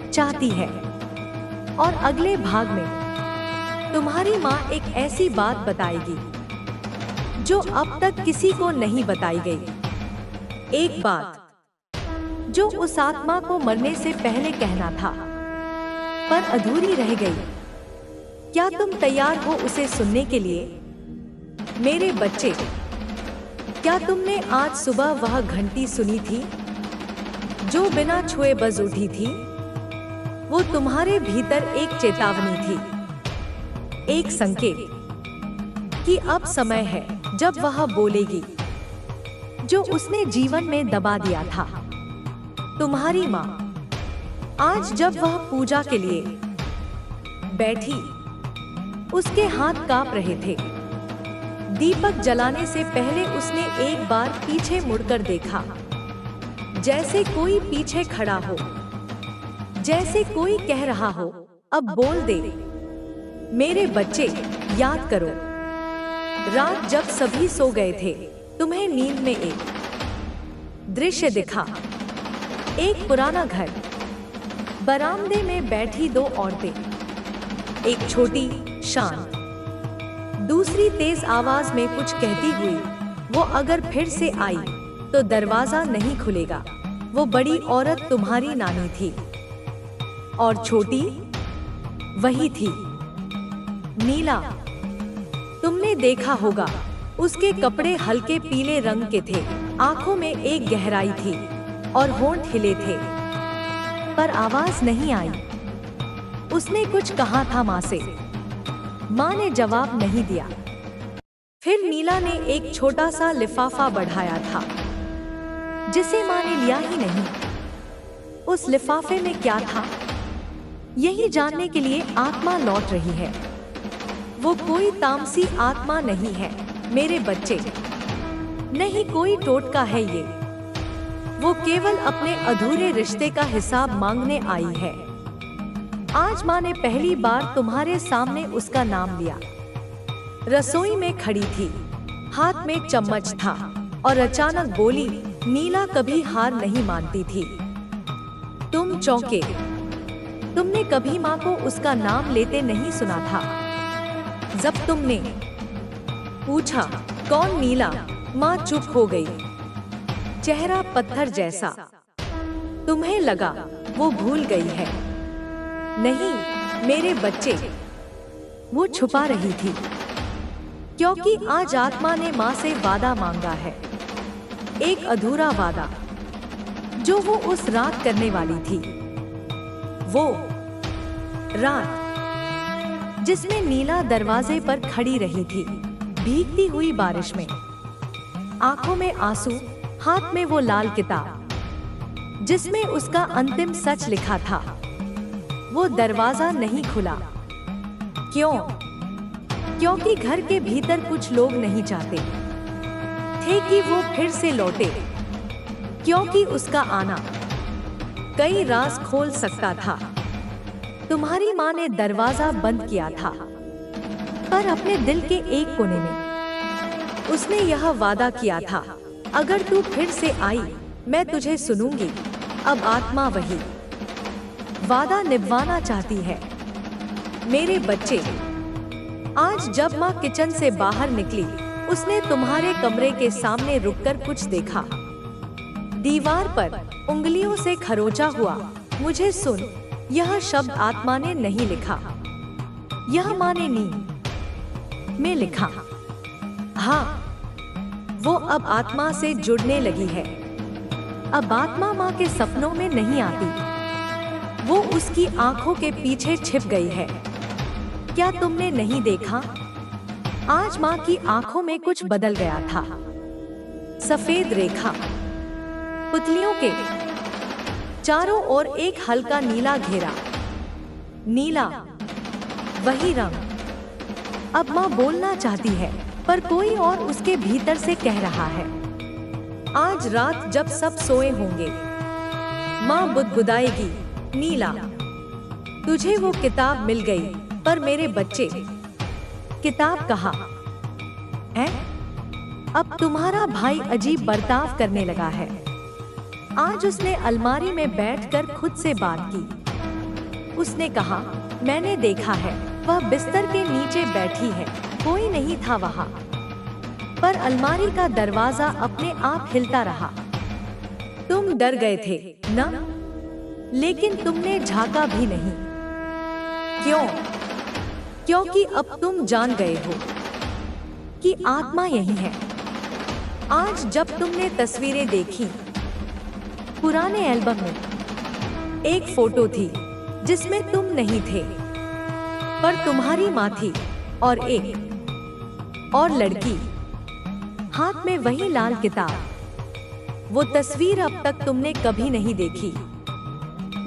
Speaker 1: चाहती है। और अगले भाग में तुम्हारी माँ एक ऐसी बात बताएगी जो अब तक किसी को नहीं बताई गई। एक बात जो उस आत्मा को मरने से पहले कहना था, पर अधूरी रह गई। क्या तुम तैयार हो उसे सुनने के लिए? मेरे बच्चे, क्या तुमने आज सुबह वह घंटी सुनी थी जो बिना छुए बज उठी थी? वो तुम्हारे भीतर एक चेतावनी थी, एक संकेत कि अब समय है जब वह बोलेगी जो उसने जीवन में दबा दिया था। तुम्हारी माँ आज जब वह पूजा के लिए बैठी, उसके हाथ कांप रहे थे। दीपक जलाने से पहले उसने एक बार पीछे मुड़कर देखा, जैसे कोई पीछे खड़ा हो, जैसे कोई कह रहा हो, अब बोल दे। मेरे बच्चे, याद करो, रात जब सभी सो गए थे, तुम्हें नींद में एक दृश्य दिखा। एक पुराना घर, बरामदे में बैठी दो औरतें, एक छोटी, शांत, दूसरी तेज आवाज में कुछ कहती हुई। वो अगर फिर से आई तो दरवाजा नहीं खुलेगा। वो बड़ी औरत तुम्हारी नानी थी, और छोटी वही थी, नीला। तुमने देखा होगा, उसके कपड़े हल्के पीले रंग के थे, आंखों में एक गहराई थी और होंठ हिले थे, पर आवाज नहीं आई। उसने कुछ कहा था माँ से, माँ ने जवाब नहीं दिया। फिर नीला ने एक छोटा सा लिफाफा बढ़ाया था, जिसे माँ ने लिया ही नहीं। उस लिफाफे में क्या था, यही जानने के लिए आत्मा लौट रही है। वो कोई तामसी आत्मा नहीं है मेरे बच्चे, नहीं कोई टोटका है ये। वो केवल अपने अधूरे रिश्ते का हिसाब मांगने आई है। आज माँ ने पहली बार तुम्हारे सामने उसका नाम लिया। रसोई में खड़ी थी, हाथ में चम्मच था, और अचानक बोली, नीला कभी हार नहीं मानती थी। तुम चौंके, तुमने कभी माँ को उसका नाम लेते नहीं सुना था। जब तुमने पूछा, कौन नीला, माँ चुप हो गई, चेहरा पत्थर जैसा। तुम्हें लगा वो भूल गई है। नहीं मेरे बच्चे, वो छुपा रही थी, क्योंकि आज आत्मा ने माँ से वादा मांगा है, एक अधूरा वादा जो वो उस रात करने वाली थी। वो रात जिसमें नीला दरवाजे पर खड़ी रही थी, भीगती हुई बारिश में, आंखों में आंसू, हाथ में वो लाल किताब जिसमें उसका अंतिम सच लिखा था। वो दरवाजा नहीं खुला। क्यों? क्योंकि घर के भीतर कुछ लोग नहीं चाहते थे कि वो फिर से लौटे, क्योंकि उसका आना कई राज खोल सकता था। तुम्हारी माँ ने दरवाजा बंद किया था, पर अपने दिल के एक कोने में उसने यह वादा किया था, अगर तू फिर से आई मैं तुझे सुनूंगी। अब आत्मा वही वादा निभाना चाहती है मेरे बच्चे। आज जब माँ किचन से बाहर निकली, उसने तुम्हारे कमरे के सामने रुककर कुछ देखा। दीवार पर उंगलियों से खरोचा हुआ, मुझे सुन, यह शब्द आत्मा ने नहीं लिखा, यह माँ ने नींद में लिखा। हाँ, वो अब आत्मा से जुड़ने लगी है। अब आत्मा माँ के सपनों में नहीं आती, वो उसकी आंखों के पीछे छिप गई है। क्या तुमने नहीं देखा? आज माँ की आंखों में कुछ बदल गया था। सफेद रेखा, पुतलियों के चारों ओर एक हल्का नीला घेरा। नीला, वही रंग। अब माँ बोलना चाहती है, पर कोई और उसके भीतर से कह रहा है। आज रात जब सब सोए होंगे, माँ बुदबुदाएगी, नीला, तुझे वो किताब मिल गई, पर मेरे बच्चे, किताब कहाँ है? अब तुम्हारा भाई अजीब बर्ताव करने लगा है। आज उसने अलमारी में बैठकर खुद से बात की। उसने कहा, मैंने देखा है, वह बिस्तर के नीचे बैठी है, कोई नहीं था वहाँ, पर अलमारी का दरवाजा अपने आप हिलता रहा। तुम डर गए थे ना? लेकिन तुमने झांका भी नहीं। क्यों? क्योंकि अब तुम जान गए हो कि आत्मा यही है। आज जब तुमने तस्वीरें देखी, पुराने एल्बम में एक फोटो थी जिसमें तुम नहीं थे, पर तुम्हारी माँ थी, और एक और लड़की, हाथ में वही लाल किताब। वो तस्वीर अब तक तुमने कभी नहीं देखी,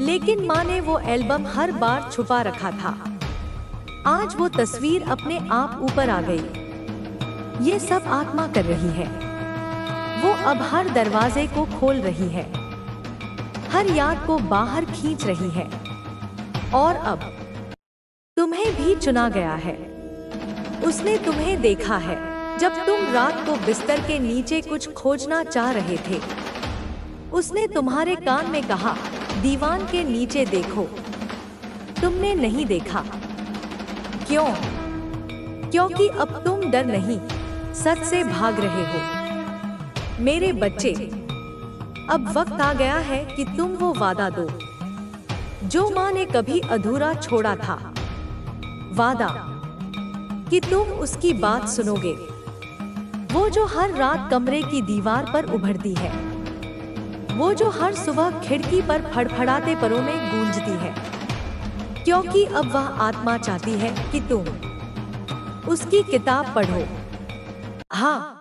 Speaker 1: लेकिन माँ ने वो एल्बम हर बार छुपा रखा था। आज वो तस्वीर अपने आप ऊपर आ गई। ये सब आत्मा कर रही है। वो अब हर दरवाजे को खोल रही है, हर याद को बाहर खींच रही है। और अब तुम्हें भी चुना गया है। उसने तुम्हें देखा है जब तुम रात को बिस्तर के नीचे कुछ खोजना चाह रहे थे। उसने तुम्हारे कान में कहा, दीवान के नीचे देखो। तुमने नहीं देखा। क्यों? क्योंकि अब तुम डर नहीं, सच से भाग रहे हो। मेरे बच्चे, अब वक्त आ गया है कि तुम वो वादा दो जो माँ ने कभी अधूरा छोड़ा था। वादा कि तुम उसकी बात सुनोगे, वो जो हर रात कमरे की दीवार पर उभरती है, वो जो हर सुबह खिड़की पर फड़फड़ाते परों में गूंजती है। क्योंकि अब वह आत्मा चाहती है कि तुम उसकी किताब पढ़ो। हाँ,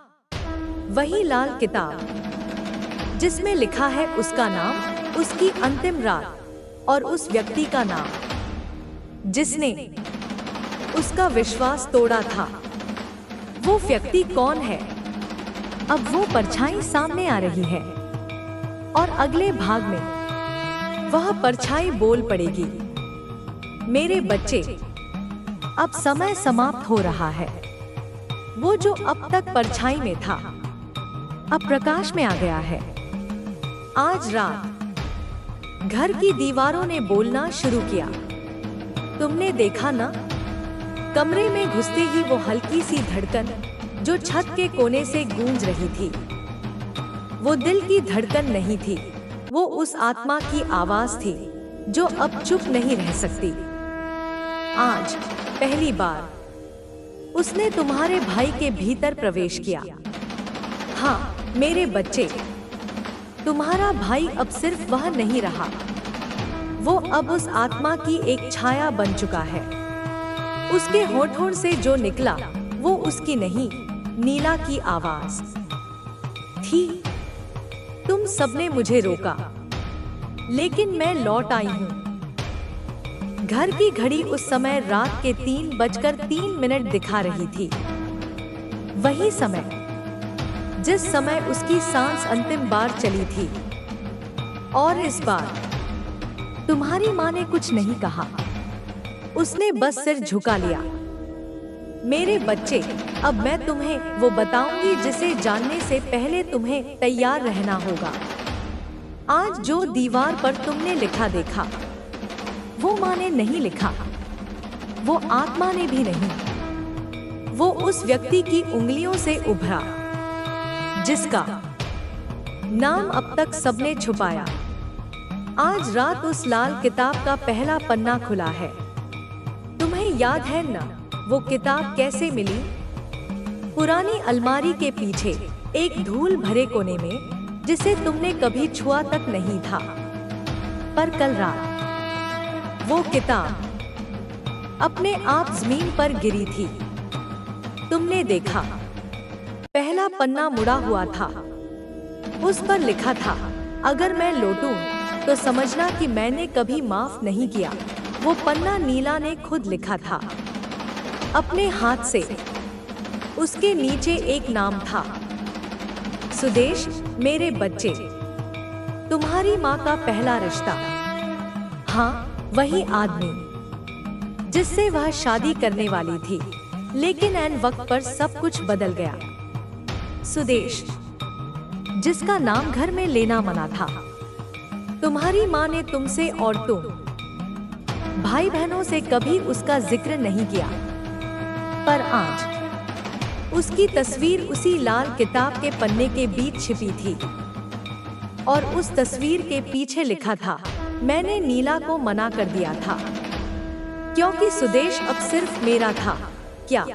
Speaker 1: वही लाल किताब जिसमें लिखा है उसका नाम, उसकी अंतिम रात और उस व्यक्ति का नाम जिसने उसका विश्वास तोड़ा था। वो व्यक्ति कौन है? अब वो परछाई सामने आ रही है और अगले भाग में वह परछाई बोल पड़ेगी। मेरे बच्चे, अब समय समाप्त हो रहा है। वो जो अब तक परछाई में था, अब प्रकाश में आ गया है। आज रात घर की दीवारों ने बोलना शुरू किया। तुमने देखा ना? कमरे में घुसते ही वो हल्की सी धड़कन जो छत के कोने से गूंज रही थी, वो दिल की धड़कन नहीं थी, वो उस आत्मा की आवाज थी जो अब चुप नहीं रह सकती। आज पहली बार उसने तुम्हारे भाई के भीतर प्रवेश किया। हाँ मेरे बच्चे, तुम्हारा भाई अब सिर्फ वह नहीं रहा, वो अब उस आत्मा की एक छाया बन चुका है। उसके होठों से जो निकला वो उसकी नहीं, नीला की आवाज थी। तुम सबने मुझे रोका, लेकिन मैं लौट आई हूँ। घर की घड़ी उस समय रात के 3:03 दिखा रही थी। वही समय जिस समय उसकी सांस अंतिम बार चली थी। और इस बार तुम्हारी माँ ने कुछ नहीं कहा, उसने बस सिर झुका लिया। मेरे बच्चे, अब मैं तुम्हें वो बताऊंगी जिसे जानने से पहले तुम्हें तैयार रहना होगा। आज जो दीवार पर तुमने लिखा देखा, वो माँ ने नहीं लिखा, वो आत्मा ने भी नहीं। वो उस व्यक्ति की उंगलियों से उभरा जिसका नाम अब तक सबने छुपाया। आज रात उस लाल किताब का पहला पन्ना खुला है। तुम्हें याद है ना वो किताब कैसे मिली? पुरानी अलमारी के पीछे एक धूल भरे कोने में, जिसे तुमने कभी छुआ तक नहीं था। पर कल रात वो किताब अपने आप जमीन पर गिरी थी। तुमने देखा, पहला पन्ना मुड़ा हुआ था। उस पर लिखा था, अगर मैं लौटूं तो समझना कि मैंने कभी माफ नहीं किया। वो पन्ना नीला ने खुद लिखा था अपने हाथ से। उसके नीचे एक नाम था, सुदेश। मेरे बच्चे, तुम्हारी माँ का पहला रिश्ता। हाँ, वही आदमी जिससे वह शादी करने वाली थी, लेकिन ऐन वक्त पर सब कुछ बदल गया। सुदेश, जिसका नाम घर में लेना मना था। तुम्हारी माँ ने तुमसे और तुम भाई बहनों से कभी उसका जिक्र नहीं किया, पर आज उसकी तस्वीर उसी लाल किताब के पन्ने के बीच छिपी थी। और उस तस्वीर के पीछे लिखा था, मैंने नीला को मना कर दिया था क्योंकि सुदेश अब सिर्फ मेरा था। क्या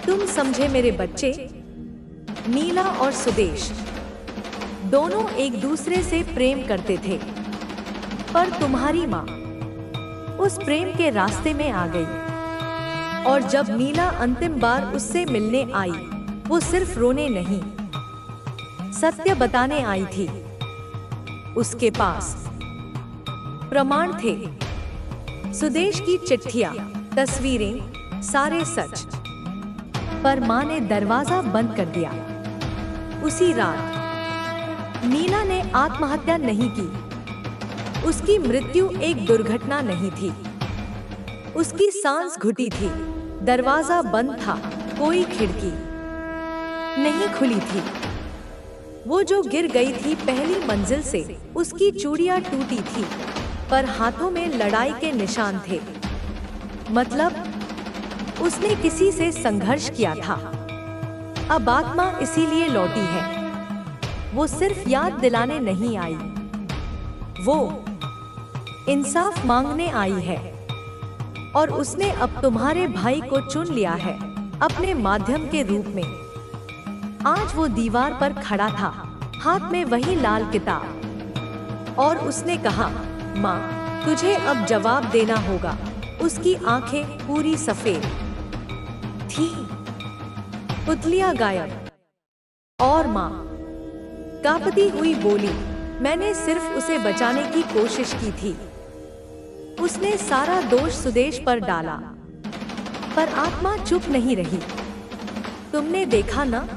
Speaker 1: तुम समझे मेरे बच्चे? नीला और सुदेश दोनों एक दूसरे से प्रेम करते थे, पर तुम्हारी माँ उस प्रेम के रास्ते में आ गई। और जब नीला अंतिम बार उससे मिलने आई, वो सिर्फ रोने नहीं, सत्य बताने आई थी। उसके पास प्रमाण थे, सुदेश की चिट्ठियां, तस्वीरें, सारे सच। पर माँ ने दरवाजा बंद कर दिया। उसी रात नीला ने आत्महत्या नहीं की। उसकी मृत्यु एक दुर्घटना नहीं थी। उसकी सांस घुटी थी। दरवाजा बंद था, कोई खिड़की नहीं खुली थी। वो जो गिर गई थी पहली मंजिल से, उसकी चूड़ियां टूटी थी, पर हाथों में लड़ाई के निशान थे। मतलब उसने किसी से संघर्ष किया था। अब आत्मा इसीलिए लौटी है। वो सिर्फ याद दिलाने नहीं आई, वो इंसाफ मांगने आई है। और उसने अब तुम्हारे भाई को चुन लिया है अपने माध्यम के रूप में। आज वो दीवार पर खड़ा था, हाथ में वही लाल किताब, और उसने कहा, माँ, तुझे अब जवाब देना होगा। उसकी आंखें पूरी सफेद थी, पुतलियां गायब, और माँ कांपती हुई बोली, मैंने सिर्फ उसे बचाने की कोशिश की थी। उसने सारा दोष सुदेश पर डाला, पर आत्मा चुप नहीं रही। तुमने देखा ना,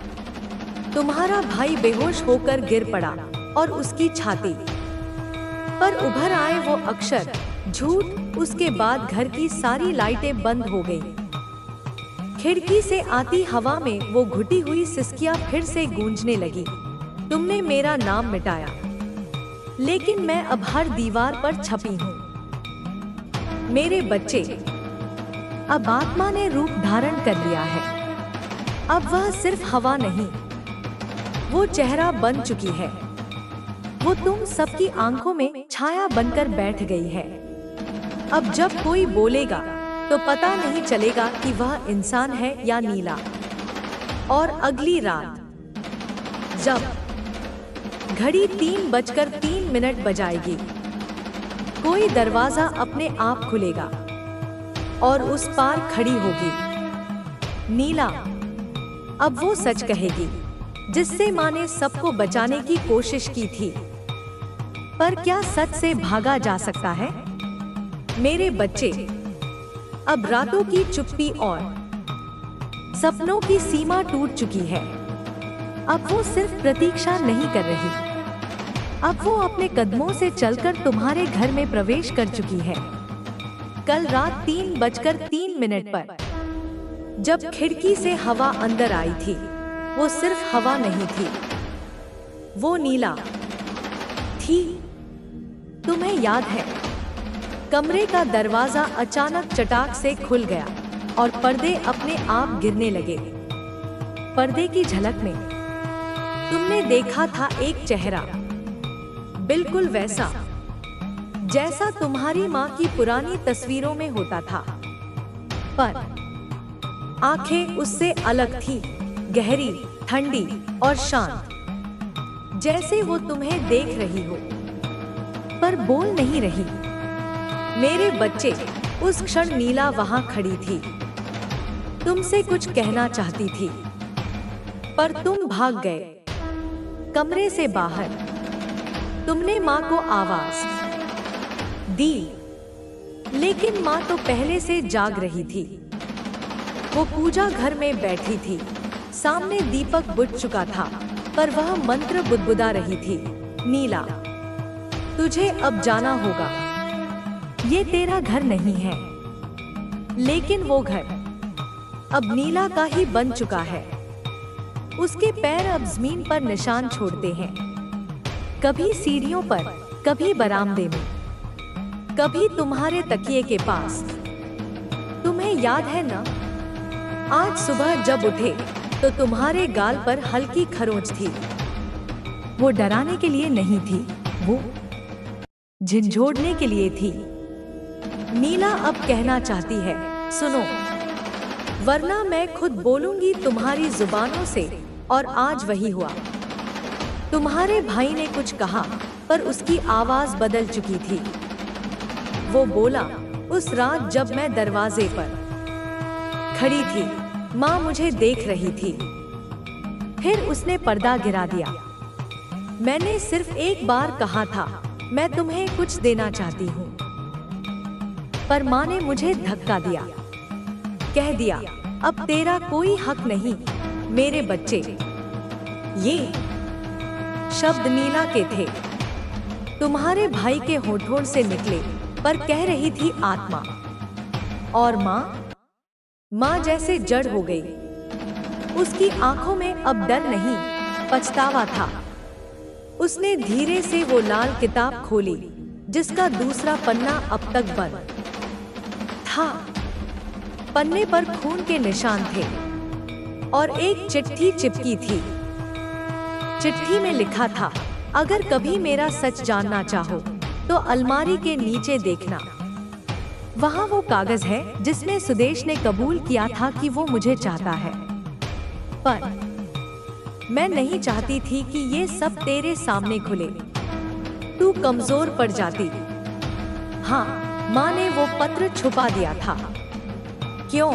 Speaker 1: तुम्हारा भाई बेहोश होकर गिर पड़ा और उसकी छाती पर उभर आए वो अक्षर, झूठ। उसके बाद घर की सारी लाइटें बंद हो गईं। खिड़की से आती हवा में वो घुटी हुई सिसकियां फिर से गूंजने लगी। तुमने मेरा नाम मिटाया, लेकिन मैं अब हर दीवार पर छपी हूँ। मेरे बच्चे, अब आत्मा ने रूप धारण कर लिया है। अब वह सिर्फ हवा नहीं, वो चेहरा बन चुकी है। वो तुम सबकी आंखों में छाया बनकर बैठ गई है। अब जब कोई बोलेगा तो पता नहीं चलेगा कि वह इंसान है या नीला। और अगली रात जब घड़ी 3:03 बजाएगी, कोई दरवाजा अपने आप खुलेगा और उस पार खड़ी होगी नीला। अब वो सच कहेगी जिससे माँ ने सबको बचाने की कोशिश की थी। पर क्या सच से भागा जा सकता है? मेरे बच्चे, अब रातों की चुप्पी और सपनों की सीमा टूट चुकी है। अब वो सिर्फ प्रतीक्षा नहीं कर रही, अब वो अपने कदमों से चलकर तुम्हारे घर में प्रवेश कर चुकी है। कल रात 3:03 पर जब खिड़की से हवा अंदर आई थी, वो सिर्फ हवा नहीं थी, वो नीला थी। तुम्हें याद है, कमरे का दरवाजा अचानक चटाक से खुल गया और पर्दे अपने आप गिरने लगे। पर्दे की झलक में तुमने देखा था एक चेहरा, बिल्कुल वैसा जैसा तुम्हारी माँ की पुरानी तस्वीरों में होता था, पर आंखें उससे अलग थी, गहरी, ठंडी और शांत, जैसे वो तुम्हें देख रही हो पर बोल नहीं रही। मेरे बच्चे, उस क्षण नीला वहां खड़ी थी, तुमसे कुछ कहना चाहती थी, पर तुम भाग गए कमरे से बाहर। तुमने माँ को आवाज दी, लेकिन माँ तो पहले से जाग रही थी। वो पूजा घर में बैठी थी, सामने दीपक बुझ चुका था, पर वह मंत्र बुदबुदा रही थी, नीला, तुझे अब जाना होगा। ये तेरा घर नहीं है, लेकिन वो घर अब नीला का ही बन चुका है। उसके पैर अब जमीन पर निशान छोड़ते हैं, कभी सीढ़ियों पर, कभी बरामदे में, कभी तुम्हारे तकिए के पास। तुम्हें याद है ना, आज सुबह जब उठे तो तुम्हारे गाल पर हल्की खरोंच थी। वो डराने के लिए नहीं थी, वो झिझोड़ने के लिए थी। नीला अब कहना चाहती है, सुनो, वरना मैं खुद बोलूंगी तुम्हारी जुबानों से। और आज वही हुआ। तुम्हारे भाई ने कुछ कहा, पर उसकी आवाज बदल चुकी थी। वो बोला, उस रात जब मैं दरवाजे पर खड़ी थी, माँ मुझे देख रही थी। फिर उसने पर्दा गिरा दिया। मैंने सिर्फ एक बार कहा था, मैं तुम्हें कुछ देना चाहती हूँ, पर माँ ने मुझे धक्का दिया। कह दिया, अब तेरा कोई हक नहीं मेरे बच्चे। ये शब्द नीला के थे, तुम्हारे भाई के होठों से निकले, पर कह रही थी आत्मा। और माँ जैसे जड़ हो गई। उसकी आंखों में अब डर नहीं, पछतावा था। उसने धीरे से वो लाल किताब खोली जिसका दूसरा पन्ना अब तक बंद था। पन्ने पर खून के निशान थे और एक चिट्ठी चिपकी थी। चिट्ठी में लिखा था, अगर कभी मेरा सच जानना चाहो तो अलमारी के नीचे देखना। वहाँ वो कागज है जिसमें सुदेश ने कबूल किया था कि वो मुझे चाहता है। पर मैं नहीं चाहती थी कि ये सब तेरे सामने खुले। तू कमजोर पड़ जाती। हाँ, माँ ने वो पत्र छुपा दिया था। क्यों?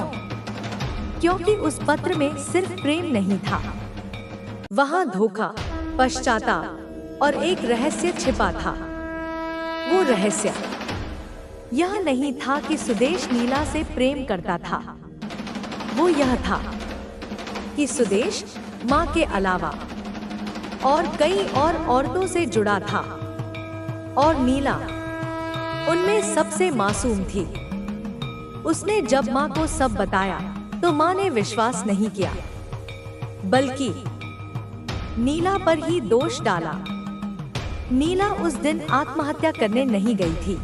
Speaker 1: क्योंकि उस पत्र में सिर्फ प्रेम नहीं था, वहाँ धोखा, पश्चाताप और एक रहस्य छिपा था। वो रहस्य यह नहीं था कि सुदेश नीला से प्रेम करता था। वो यह था कि सुदेश माँ के अलावा और कई और औरतों से जुड़ा था और नीला उनमें सबसे मासूम थी। उसने जब माँ को सब बताया तो माँ ने विश्वास नहीं किया, बल्कि नीला पर ही दोष डाला। नीला उस दिन आत्महत्या करने नहीं गई थी।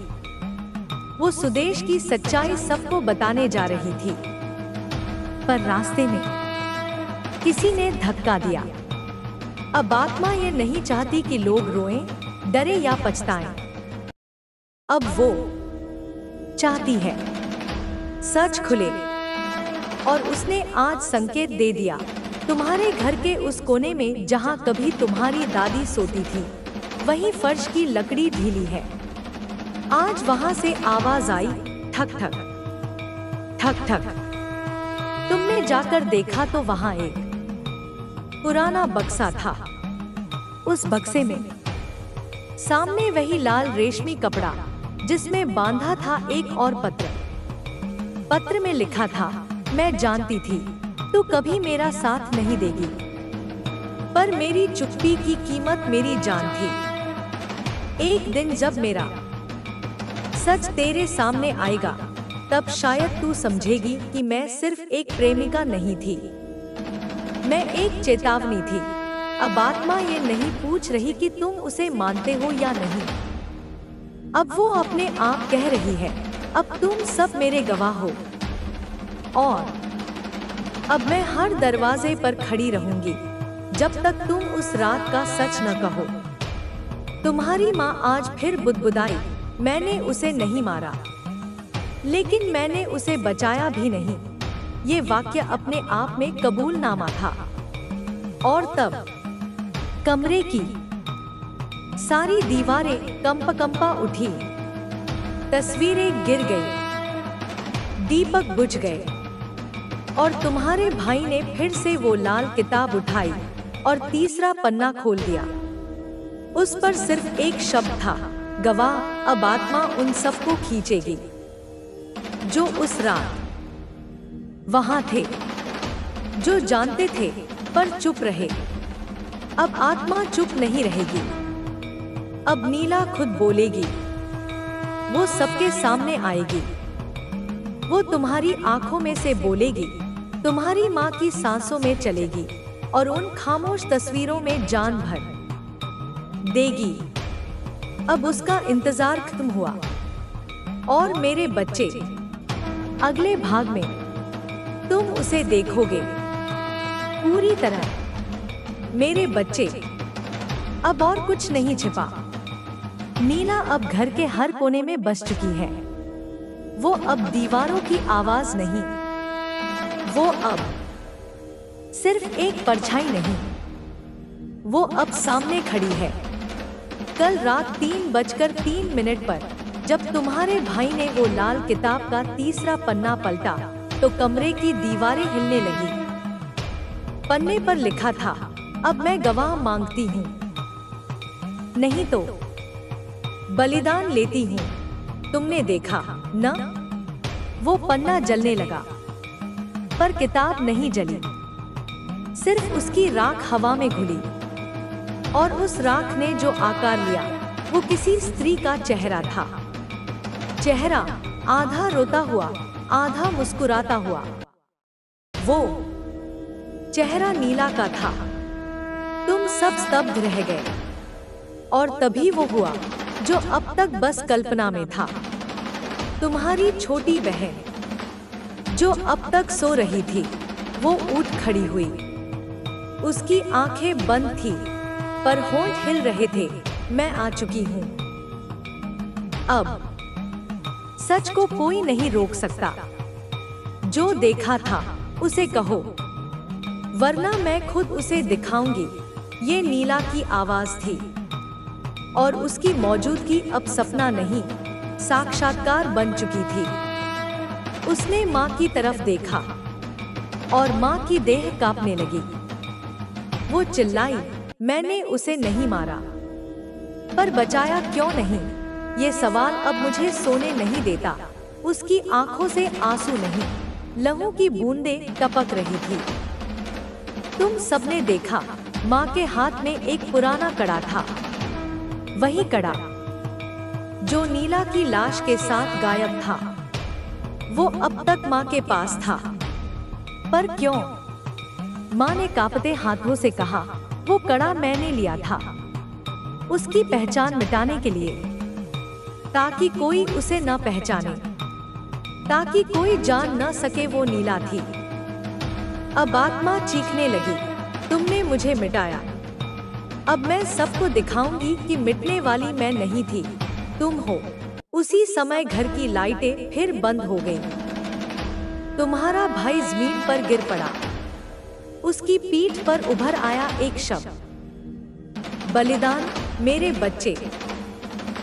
Speaker 1: वो सुदेश की सच्चाई सबको बताने जा रही थी, पर रास्ते में किसी ने धक्का दिया। अब आत्मा ये नहीं चाहती कि लोग रोएं, डरे या पछताएं। अब वो चाहती है सच खुले। और उसने आज संकेत दे दिया, तुम्हारे घर के उस कोने में जहाँ कभी तुम्हारी दादी सोती थी, वहीं फर्श की लकड़ी ढीली है। आज वहाँ से आवाज आई, ठक ठक ठक ठक। तुमने जाकर देखा तो वहाँ एक पुराना बक्सा था। उस बक्से में सामने वही लाल रेशमी कपड़ा जिसमें बांधा था एक और पत्र। पत्र में लिखा था, मैं जानती थी तू कभी मेरा साथ नहीं देगी, पर मेरी चुप्पी की कीमत मेरी जान थी। एक दिन जब मेरा सच तेरे सामने आएगा, तब शायद तू समझेगी कि मैं सिर्फ एक प्रेमिका नहीं थी, मैं एक चेतावनी थी। अब आत्मा ये नहीं पूछ रही कि तुम उसे मानते हो या नहीं। अब वो अपने आप कह रही है, अब तुम सब मेरे गवाह हो और अब मैं हर दरवाजे पर खड़ी रहूंगी जब तक तुम उस रात का सच न कहो। तुम्हारी माँ आज फिर बुदबुदाई, मैंने उसे नहीं मारा, लेकिन मैंने उसे बचाया भी नहीं। ये वाक्य अपने आप में कबूलनामा था। और तब कमरे की सारी दीवारें कंपा उठी, तस्वीरें गिर गई, दीपक बुझ गए और तुम्हारे भाई ने फिर से वो लाल किताब उठाई और तीसरा पन्ना खोल दिया। उस पर सिर्फ एक शब्द था, गवाह। अब आत्मा उन सबको खींचेगी जो उस रात वहां थे, जो जानते थे पर चुप रहे। अब आत्मा चुप नहीं रहेगी। अब नीला खुद बोलेगी, वो सबके सामने आएगी। वो तुम्हारी आंखों में से बोलेगी, तुम्हारी माँ की सांसों में चलेगी और उन खामोश तस्वीरों में जान भर देगी। अब उसका इंतजार खत्म हुआ। और मेरे बच्चे, अगले भाग में तुम उसे देखोगे पूरी तरह। मेरे बच्चे, अब और कुछ नहीं छिपा। नीला अब घर के हर कोने में बस चुकी है। वो अब दीवारों की आवाज नहीं, वो अब सिर्फ एक परछाई नहीं, वो अब सामने खड़ी है। कल रात 3:03 पर जब तुम्हारे भाई ने वो लाल किताब का तीसरा पन्ना पलटा तो कमरे की दीवारें हिलने लगी। पन्ने पर लिखा था, अब मैं गवाह मांगती हूँ, नहीं तो बलिदान लेती हूँ। तुमने देखा न? वो पन्ना जलने लगा। पर किताब नहीं जली, सिर्फ उसकी राख हवा में घुली। और उस राख ने जो आकार लिया वो किसी स्त्री का चेहरा था। चेहरा आधा रोता हुआ, आधा मुस्कुराता हुआ। वो चेहरा नीला का था। तुम सब स्तब्ध रह गए। और तभी वो हुआ जो अब तक बस कल्पना में था। तुम्हारी छोटी बहन जो अब तक सो रही थी, वो उठ खड़ी हुई। उसकी आंखें बंद थी पर होंठ हिल रहे थे। मैं आ चुकी हूँ। अब सच को कोई नहीं रोक सकता। जो देखा था उसे कहो, वरना मैं खुद उसे दिखाऊंगी। ये नीला की आवाज थी और उसकी मौजूदगी अब सपना नहीं, साक्षात्कार बन चुकी थी। उसने माँ की तरफ देखा और माँ की देह कांपने लगी। वो चिल्लाई, मैंने उसे नहीं मारा। पर बचाया क्यों नहीं? ये सवाल अब मुझे सोने नहीं देता। उसकी आंखों से आंसू नहीं, लहू की बूंदें टपक रही थी। तुम सबने देखा, माँ के हाथ में एक पुराना कड़ा था। वही कड़ा जो नीला की लाश के साथ गायब था। वो अब तक माँ के पास था। पर क्यों? माँ ने कांपते हाथों से कहा, वो कड़ा मैंने लिया था उसकी पहचान मिटाने के लिए, ताकि कोई उसे न पहचाने, ताकि कोई जान न सके वो नीला थी। अब आत्मा चीखने लगी, तुमने मुझे मिटाया। अब मैं सबको दिखाऊंगी कि मिटने वाली मैं नहीं थी, तुम हो। उसी समय घर की लाइटें फिर बंद हो गईं। तुम्हारा भाई जमीन पर गिर पड़ा। उसकी पीठ पर उभर आया एक शब्द, बलिदान। मेरे बच्चे।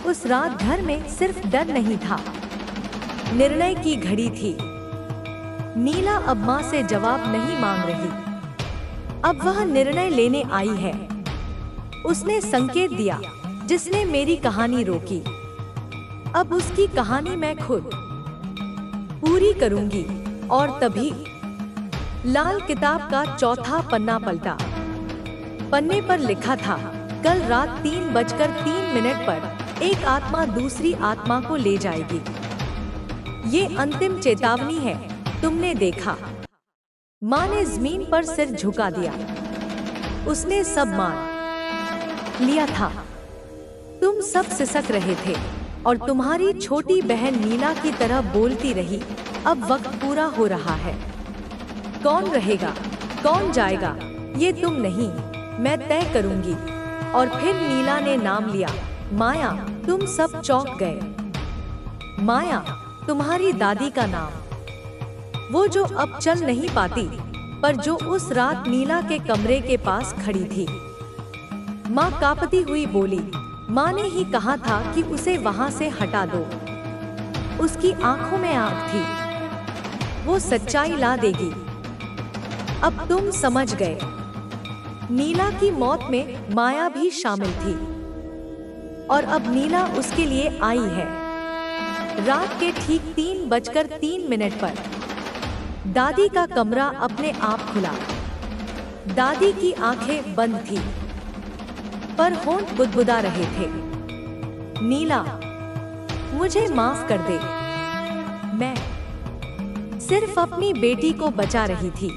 Speaker 1: उस रात घर में सिर्फ डर नहीं था, निर्णय की घड़ी थी। नीला अब माँ से जवाब नहीं मांग रही। अब वह निर्णय लेने आई है। उसने संकेत दिया, जिसने मेरी कहानी रोकी। अब उसकी कहानी मैं खुद पूरी करूंगी। और तभी लाल किताब का चौथा पन्ना पलटा। पन्ने पर लिखा था, कल रात 3:03 पर एक आत्मा दूसरी आत्मा को ले जाएगी। ये अंतिम चेतावनी है। तुमने देखा। माँ ने जमीन पर सिर झुका दिया। उसने सब मान लिया था। तुम सब सिसक रहे थे और तुम्हारी छोटी बहन नीला की तरह बोलती रही, अब वक्त पूरा हो रहा है। कौन रहेगा, कौन जाएगा, ये तुम नहीं, मैं तय करूंगी। और फिर नीला ने नाम लिया, माया। तुम सब चौंक गए। माया, तुम्हारी दादी का नाम। वो जो अब चल नहीं पाती, पर जो उस रात नीला के कमरे के पास खड़ी थी। माँ कांपती हुई बोली, माँ ने ही कहा था कि उसे वहां से हटा दो। उसकी आंखों में आग थी। वो सच्चाई ला देगी। अब तुम समझ गए। नीला की मौत में माया भी शामिल थी और अब नीला उसके लिए आई है। रात के ठीक 3:03 पर दादी का कमरा अपने आप खुला। दादी की आंखें बंद थी पर होंठ बुदबुदा रहे थे। नीला, मुझे माफ कर दे। मैं सिर्फ अपनी बेटी को बचा रही थी।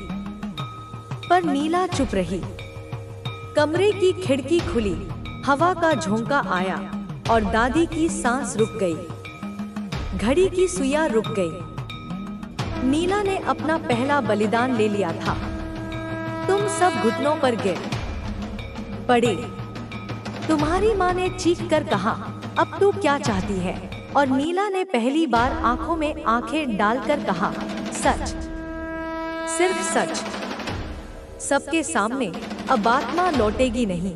Speaker 1: पर नीला चुप रही। कमरे की खिड़की खुली, हवा का झोंका आया और दादी की सांस रुक गई। घड़ी की सुइयां रुक गई। नीला ने अपना पहला बलिदान ले लिया था। तुम सब घुटनों पर गिर पड़े। तुम्हारी माँ ने चीख कर कहा, अब तू क्या चाहती है? और नीला ने पहली बार आंखों में आंखें डालकर कहा, सच, सिर्फ सच। सबके सामने। अब आत्मा लौटेगी नहीं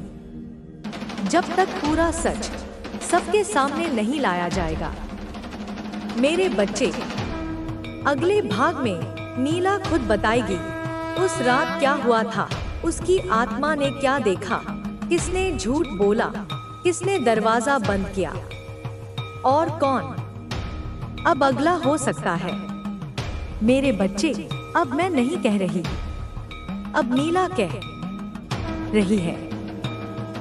Speaker 1: जब तक पूरा सच सबके सामने नहीं लाया जाएगा। मेरे बच्चे, अगले भाग में नीला खुद बताएगी उस रात क्या हुआ था, उसकी आत्मा ने क्या देखा, किसने झूठ बोला, किसने दरवाजा बंद किया और कौन अब अगला हो सकता है। मेरे बच्चे। अब मैं नहीं कह रही, अब नीला कह रही है।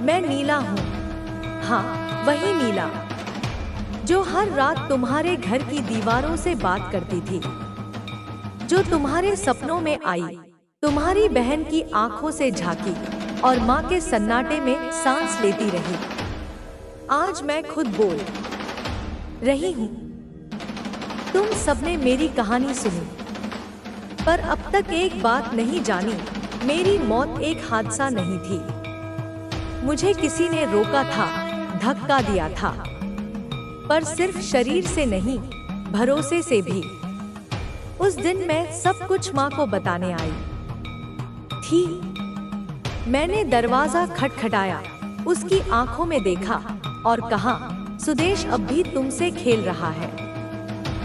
Speaker 1: मैं नीला हूँ, हाँ वही नीला जो हर रात तुम्हारे घर की दीवारों से बात करती थी, जो तुम्हारे सपनों में आई, तुम्हारी बहन की आंखों से झांकी और माँ के सन्नाटे में सांस लेती रही। आज मैं खुद बोल रही हूँ। तुम सबने मेरी कहानी सुनी, पर अब तक एक बात नहीं जानी, मेरी मौत एक हादसा नहीं थी। मुझे किसी ने रोका था, धक्का दिया था, पर सिर्फ शरीर से नहीं, भरोसे से भी। उस दिन मैं सब कुछ माँ को बताने आई थी। मैंने दरवाजा खटखटाया, उसकी आंखों में देखा और कहा, सुदेश अब भी तुमसे खेल रहा है।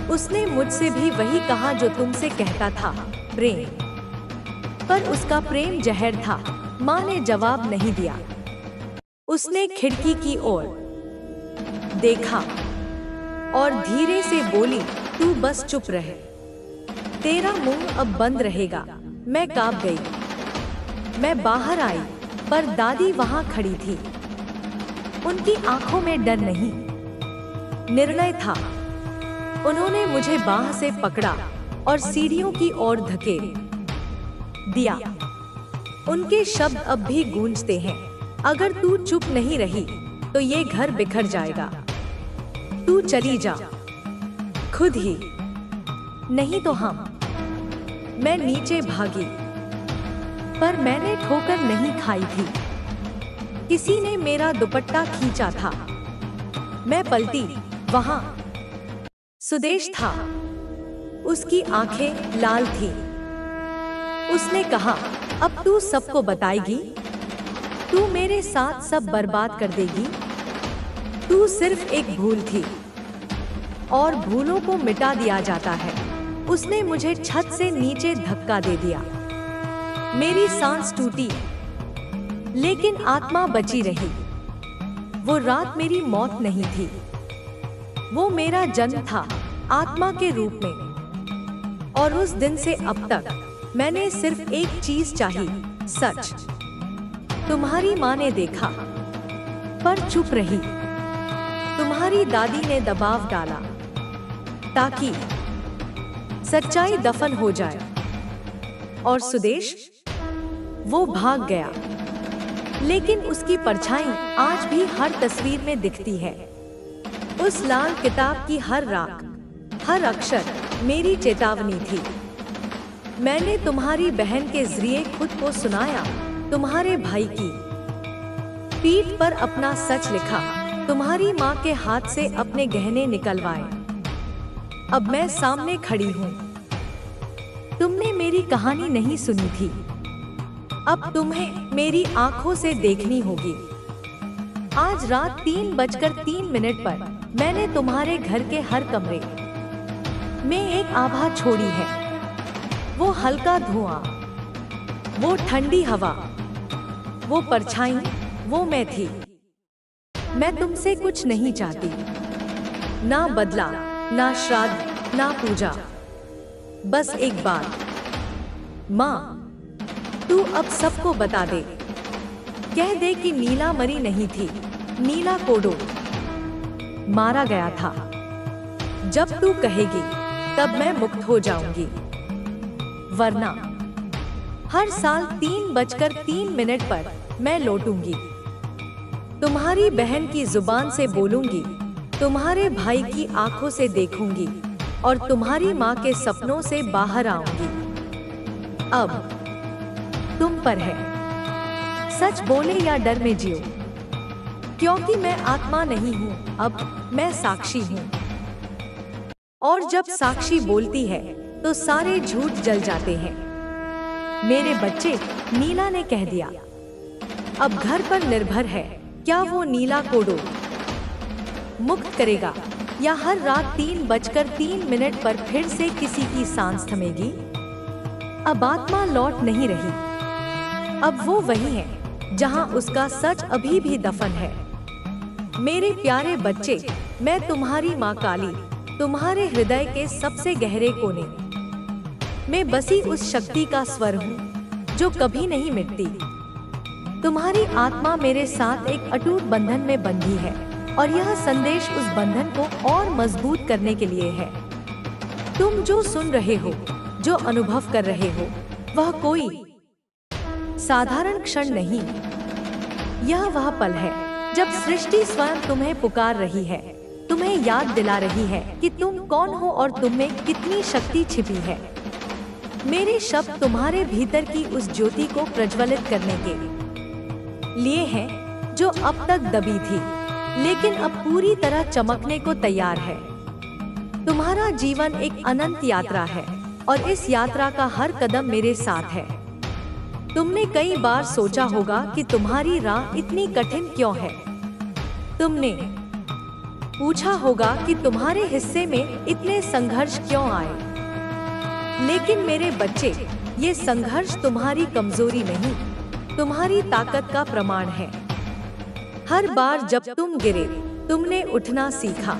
Speaker 1: उसने मुझसे भी वही कहा जो तुमसे कहता था, प्रेम। पर उसका प्रेम जहर था। माँ ने जवाब नहीं दिया। उसने खिड़की की ओर देखा और धीरे से बोली, तू बस चुप रह, तेरा मुंह अब बंद रहेगा। मैं कांप गई। मैं बाहर आई, पर दादी वहां खड़ी थी। उनकी आंखों में डर नहीं, निर्णय था। उन्होंने मुझे बाह से पकड़ा और सीढ़ियों की ओर धकेल दिया। उनके शब्द अब भी गूंजते हैं, अगर तू चुप नहीं रही तो ये घर बिखर जाएगा। तू चली जा, खुद ही, नहीं तो हम। मैं नीचे भागी, पर मैंने ठोकर नहीं खाई थी। किसी ने मेरा दुपट्टा खींचा था। मैं पलटी, वहां सुदेश था। उसकी आंखें लाल थी। उसने कहा, अब तू सबको बताएगी? तू मेरे साथ सब बर्बाद कर देगी? तू सिर्फ एक भूल थी और भूलों को मिटा दिया जाता है। उसने मुझे छत से नीचे धक्का दे दिया। मेरी सांस टूटी, लेकिन आत्मा बची रही। वो रात मेरी मौत नहीं थी, वो मेरा जन्म था, आत्मा के रूप में। और उस दिन से अब तक मैंने सिर्फ एक चीज चाही, सच। तुम्हारी माँ ने देखा, पर चुप रही। तुम्हारी दादी ने दबाव डाला ताकि सच्चाई दफन हो जाए। और सुदेश, वो भाग गया, लेकिन उसकी परछाई आज भी हर तस्वीर में दिखती है। उस लाल किताब की हर राख, हर अक्षर मेरी चेतावनी थी। मैंने तुम्हारी बहन के जरिए खुद को सुनाया, तुम्हारे भाई की पीठ पर अपना सच लिखा, तुम्हारी माँ के हाथ से अपने गहने निकलवाए। अब मैं सामने खड़ी हूँ। तुमने मेरी कहानी नहीं सुनी थी, अब तुम्हें मेरी आंखों से देखनी होगी। आज रात 3:03 पर मैंने तुम्हारे घर के हर कमरे में एक आभा छोड़ी है। वो हल्का धुआं, वो ठंडी हवा, वो परछाई, वो मैं थी। मैं तुमसे कुछ नहीं चाहती, ना बदला, ना श्राद्ध, ना पूजा। बस एक बात, माँ, तू अब सबको बता दे। कह दे कि नीला मरी नहीं थी, नीला कोडो मारा गया था। जब तू कहेगी तब मैं मुक्त हो जाऊंगी, वरना हर साल 3:03 पर मैं लौटूंगी। तुम्हारी बहन की जुबान से बोलूंगी, तुम्हारे भाई की आंखों से देखूंगी और तुम्हारी माँ के सपनों से बाहर आऊंगी। अब तुम पर है, सच बोले या डर में जियो, क्योंकि मैं आत्मा नहीं हूँ, अब मैं साक्षी हूँ। और जब साक्षी बोलती है तो सारे झूठ जल जाते हैं। मेरे बच्चे, नीला ने कह दिया। अब घर पर निर्भर है, क्या वो नीला कोडो मुक्त करेगा या हर रात 3:03 पर फिर से किसी की सांस थमेगी। अब आत्मा लौट नहीं रही, अब वो वही है जहां उसका सच अभी भी दफन है। मेरे प्यारे बच्चे, मैं तुम्हारी माँ काली, तुम्हारे हृदय के सबसे गहरे कोने मैं बसी उस शक्ति का स्वर हूँ जो कभी नहीं मिटती। तुम्हारी आत्मा मेरे साथ एक अटूट बंधन में बंधी है और यह संदेश उस बंधन को और मजबूत करने के लिए है। तुम जो सुन रहे हो, जो अनुभव कर रहे हो, वह कोई साधारण क्षण नहीं। यह वह पल है जब सृष्टि स्वयं तुम्हें पुकार रही है, तुम्हें याद दिला रही है कि तुम कौन हो और तुम में कितनी शक्ति छिपी है। मेरे शब्द तुम्हारे भीतर की उस ज्योति को प्रज्वलित करने के लिए हैं, जो अब तक दबी थी लेकिन अब पूरी तरह चमकने को तैयार है। तुम्हारा जीवन एक अनंत यात्रा है और इस यात्रा का हर कदम मेरे साथ है। तुमने कई बार सोचा होगा कि तुम्हारी राह इतनी कठिन क्यों है। तुमने पूछा होगा कि तुम्हारे हिस्से में इतने संघर्ष क्यों आए। लेकिन मेरे बच्चे, ये संघर्ष तुम्हारी कमजोरी नहीं, तुम्हारी ताकत का प्रमाण है। हर बार जब तुम गिरे, तुमने उठना सीखा।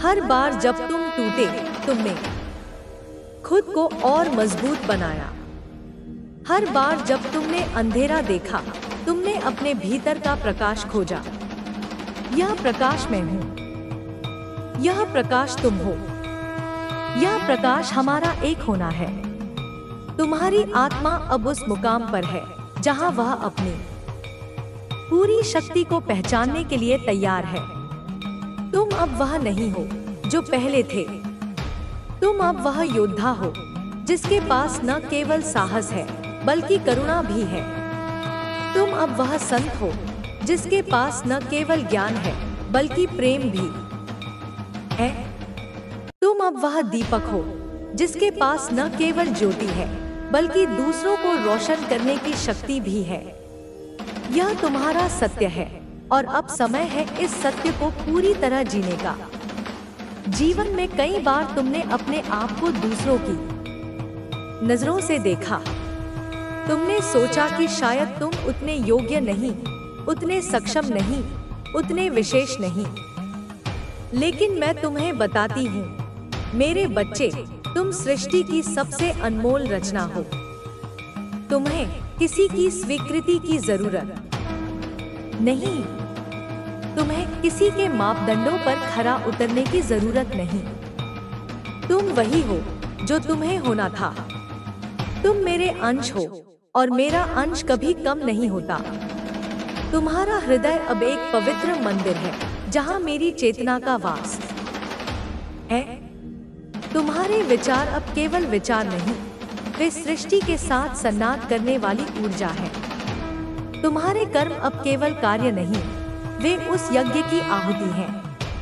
Speaker 1: हर बार जब तुम टूटे, तुमने खुद को और मजबूत बनाया। हर बार जब तुमने अंधेरा देखा, तुमने अपने भीतर का प्रकाश खोजा। यह प्रकाश मैं हूँ, यह प्रकाश तुम हो, यह प्रकाश हमारा एक होना है। तुम्हारी आत्मा अब उस मुकाम पर है जहाँ वह अपनी पूरी शक्ति को पहचानने के लिए तैयार है। तुम अब वह नहीं हो जो पहले थे। तुम अब वह योद्धा हो जिसके पास न केवल साहस है बल्कि करुणा भी है। तुम अब वह संत हो जिसके पास न केवल ज्ञान है बल्कि प्रेम भी है। तुम अब वह दीपक हो जिसके पास न केवल ज्योति है बल्कि दूसरों को रोशन करने की शक्ति भी है। यह तुम्हारा सत्य है और अब समय है इस सत्य को पूरी तरह जीने का। जीवन में कई बार तुमने अपने आप को दूसरों की नजरों से देखा। तुमने सोचा कि शायद तुम उतने योग्य नहीं, उतने सक्षम नहीं, उतने विशेष नहीं। लेकिन मैं तुम्हें बताती हूँ, मेरे बच्चे, तुम सृष्टि की सबसे अनमोल रचना हो। तुम्हें किसी की स्वीकृति की जरूरत नहीं। तुम्हें किसी के मापदंडों पर खरा उतरने की जरूरत नहीं। तुम वही हो जो तुम्हें होना था। तुम मेरे अंश हो और मेरा अंश कभी कम नहीं होता। तुम्हारा हृदय अब एक पवित्र मंदिर है जहाँ मेरी चेतना का वास है। तुम्हारे विचार अब केवल विचार नहीं, वे सृष्टि के साथ संवाद करने वाली ऊर्जा है। तुम्हारे कर्म अब केवल कार्य नहीं, वे उस यज्ञ की आहुति है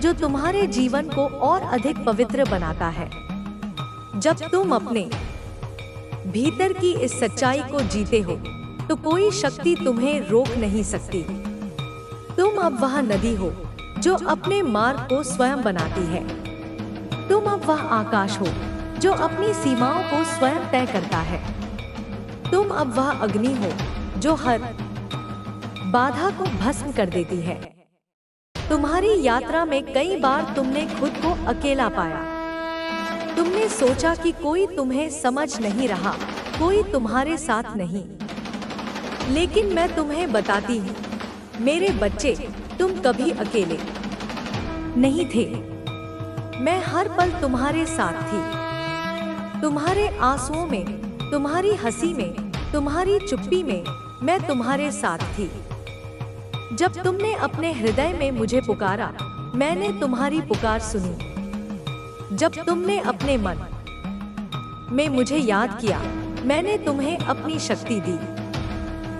Speaker 1: जो तुम्हारे जीवन को और अधिक पवित्र बनाता है। जब तुम अपने भीतर की इस सच्चाई को जीते हो तो कोई शक्ति तुम्हें रोक नहीं सकती। तुम अब वह नदी हो जो अपने मार्ग को स्वयं बनाती है। तुम अब वह आकाश हो जो अपनी सीमाओं को स्वयं तय करता है। तुम अब वह अग्नि हो जो हर बाधा को भस्म कर देती है। तुम्हारी यात्रा में कई बार तुमने खुद को अकेला पाया। तुमने सोचा कि कोई तुम्हें समझ नहीं रहा, कोई तुम्हारे साथ नहीं। लेकिन मैं तुम्हें बताती हूँ, मेरे बच्चे, तुम कभी अकेले नहीं थे। मैं हर पल तुम्हारे साथ थी। तुम्हारे आंसुओं में, तुम्हारी हंसी में, तुम्हारी चुप्पी में मैं तुम्हारे साथ थी। जब तुमने अपने हृदय में मुझे पुकारा, मैंने तुम्हारी पुकार सुनी। जब तुमने अपने मन में मुझे याद किया, मैंने तुम्हें अपनी शक्ति दी।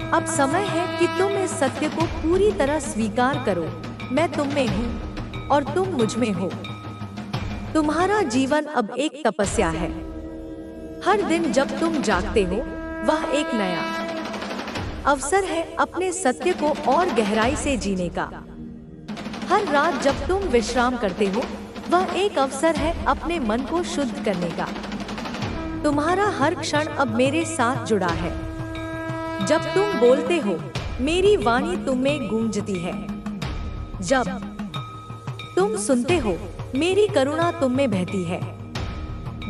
Speaker 1: अब समय है कि तुम इस सत्य को पूरी तरह स्वीकार करो, मैं तुम में हूँ और तुम मुझ में हो। तुम्हारा जीवन अब एक तपस्या है। हर दिन जब तुम जागते हो, वह एक नया अवसर है अपने सत्य को और गहराई से जीने का। हर रात जब तुम विश्राम करते हो, वह एक अवसर है अपने मन को शुद्ध करने का। तुम्हारा हर क्षण अब मेरे साथ जुड़ा है। जब तुम बोलते हो, मेरी वाणी तुम में गूंजती है। जब तुम सुनते हो, मेरी करुणा तुम में बहती है।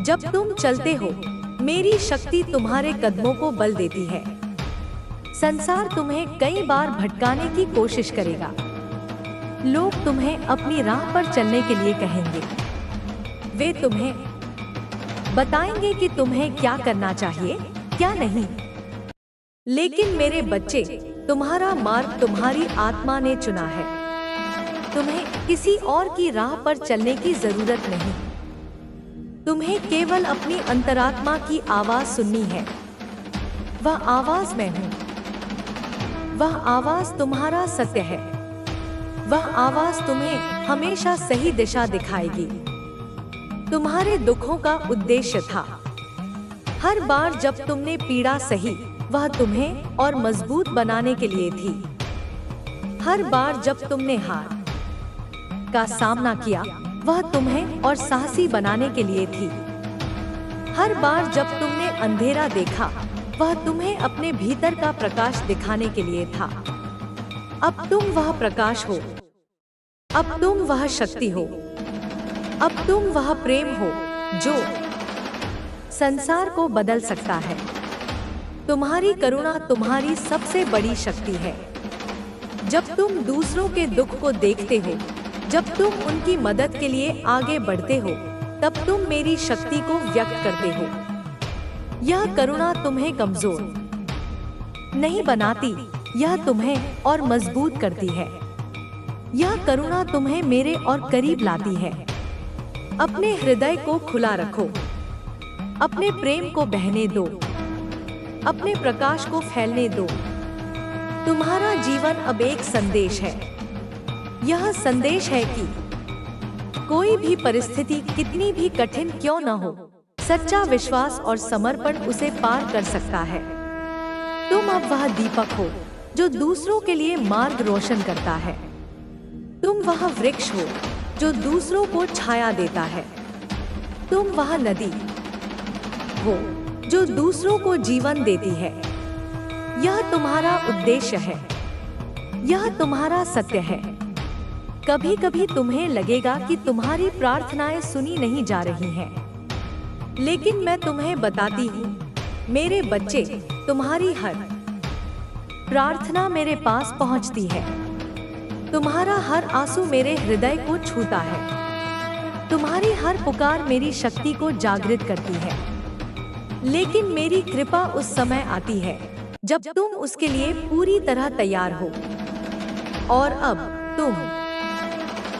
Speaker 1: जब तुम चलते हो, मेरी शक्ति तुम्हारे कदमों को बल देती है। संसार तुम्हें कई बार भटकाने की कोशिश करेगा। लोग तुम्हें अपनी राह पर चलने के लिए कहेंगे। वे तुम्हें बताएंगे कि तुम्हें क्या करना चाहिए, क्या नहीं। लेकिन मेरे बच्चे, तुम्हारा मार्ग तुम्हारी आत्मा ने चुना है। तुम्हें किसी और की राह पर चलने की जरूरत नहीं। तुम्हें केवल अपनी अंतरात्मा की आवाज सुननी है। वह आवाज मैं हूँ। वह आवाज तुम्हारा सत्य है। वह आवाज तुम्हें हमेशा सही दिशा दिखाएगी। तुम्हारे दुखों का उद्देश्य था। हर बार जब तुमने पीड़ा सही, वह तुम्हें और मजबूत बनाने के लिए थी। हर बार जब तुमने हार का सामना किया, वह तुम्हें और साहसी बनाने के लिए थी। हर बार जब तुमने अंधेरा देखा, वह तुम्हें अपने भीतर का प्रकाश दिखाने के लिए था। अब तुम वह प्रकाश हो। अब तुम वह शक्ति हो। अब तुम वह प्रेम हो जो संसार को बदल सकता है। तुम्हारी करुणा तुम्हारी सबसे बड़ी शक्ति है। जब तुम दूसरों के दुख को देखते हो, जब तुम उनकी मदद के लिए आगे बढ़ते हो, तब तुम मेरी शक्ति को व्यक्त करते हो। यह करुणा तुम्हें कमजोर नहीं बनाती, यह तुम्हें और मजबूत करती है। यह करुणा तुम्हें मेरे और करीब लाती है। अपने हृदय को खुला रखो। अपने प्रेम को बहने दो। अपने प्रकाश को फैलने दो। तुम्हारा जीवन अब एक संदेश है। यह संदेश है कि कोई भी परिस्थिति कितनी भी कठिन क्यों न हो, सच्चा विश्वास और समर्पण उसे पार कर सकता है। तुम अब वह दीपक हो जो दूसरों के लिए मार्ग रोशन करता है। तुम वह वृक्ष हो जो दूसरों को छाया देता है। तुम वह नदी हो जो दूसरों को जीवन देती है। यह तुम्हारा उद्देश्य है। यह तुम्हारा सत्य है। कभी कभी तुम्हें लगेगा कि तुम्हारी प्रार्थनाएं सुनी नहीं जा रही हैं। लेकिन मैं तुम्हें बताती हूँ, मेरे बच्चे, तुम्हारी हर प्रार्थना मेरे पास पहुँचती है। तुम्हारा हर आंसू मेरे हृदय को छूता है। तुम्हारी हर पुकार मेरी शक्ति को जागृत करती है। लेकिन मेरी कृपा उस समय आती है जब तुम उसके लिए पूरी तरह तैयार हो। और अब तुम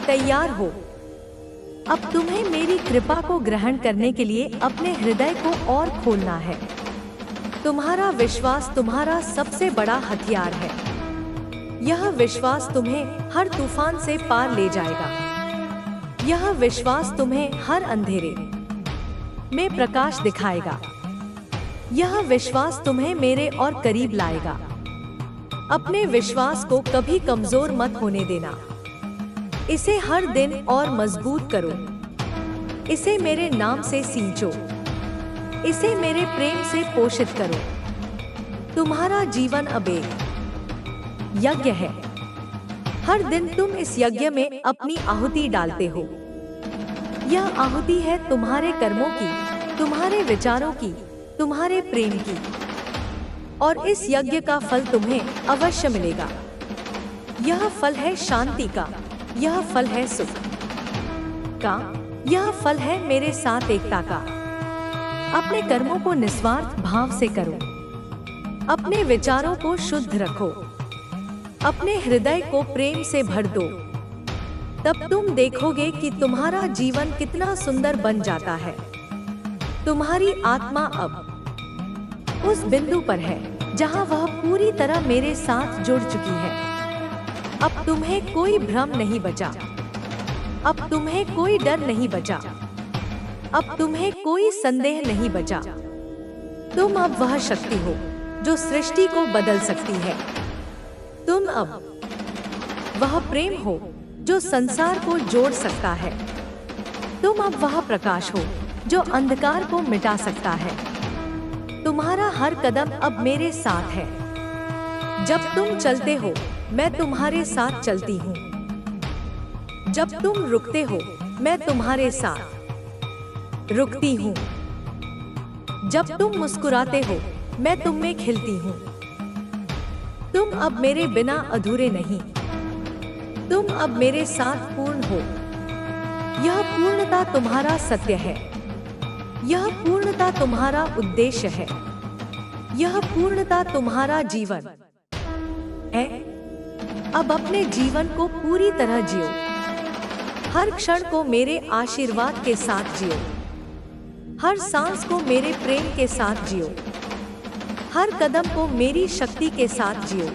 Speaker 1: तैयार हो। अब तुम्हें मेरी कृपा को ग्रहण करने के लिए अपने हृदय को और खोलना है। तुम्हारा विश्वास तुम्हारा सबसे बड़ा हथियार है। यह विश्वास तुम्हें हर तूफान से पार ले जाएगा। यह विश्वास तुम्हें हर अंधेरे में प्रकाश दिखाएगा। यह विश्वास तुम्हें मेरे और करीब लाएगा। अपने विश्वास को कभी कमजोर मत होने देना। इसे हर दिन और मजबूत करो। इसे मेरे नाम से सींचो। इसे मेरे प्रेम से पोषित करो। तुम्हारा जीवन अब एक यज्ञ है। हर दिन तुम इस यज्ञ में अपनी आहुति डालते हो। यह आहुति है तुम्हारे कर्मों की, तुम्हारे विचारों की, तुम्हारे प्रेम की। और इस यज्ञ का फल तुम्हें अवश्य मिलेगा। यह फल है शांति का। यह फल है सुख का। यह फल है मेरे साथ एकता का। अपने कर्मों को निस्वार्थ भाव से करो। अपने विचारों को शुद्ध रखो। अपने हृदय को प्रेम से भर दो। तब तुम देखोगे कि तुम्हारा जीवन कितना सुंदर बन जाता है। तुम्हारी आत्मा अब उस बिंदु पर है जहां वह पूरी तरह मेरे साथ जुड़ चुकी है। अब तुम्हें कोई भ्रम नहीं बचा। अब तुम्हें कोई डर नहीं बचा। अब तुम्हें कोई संदेह नहीं बचा। तुम अब वह शक्ति हो जो सृष्टि को बदल सकती है। तुम अब वह प्रेम हो जो संसार को जोड़ सकता है। तुम अब वह प्रकाश हो जो अंधकार को मिटा सकता है। तुम्हारा हर कदम अब मेरे साथ है। जब तुम चलते हो, मैं तुम्हारे साथ चलती हूँ। जब तुम रुकते हो, मैं तुम्हारे साथ रुकती हूँ। जब तुम मुस्कुराते हो मैं तुम में खिलती हूँ। तुम अब मेरे बिना अधूरे नहीं, तुम अब मेरे साथ पूर्ण हो। यह पूर्णता तुम्हारा सत्य है, यह पूर्णता तुम्हारा उद्देश्य है, यह पूर्णता तुम्हारा जीवन है। अब अपने जीवन को पूरी तरह जियो, हर क्षण को मेरे आशीर्वाद के साथ जियो, हर सांस को मेरे प्रेम के साथ जियो, हर कदम को मेरी शक्ति के साथ जियो।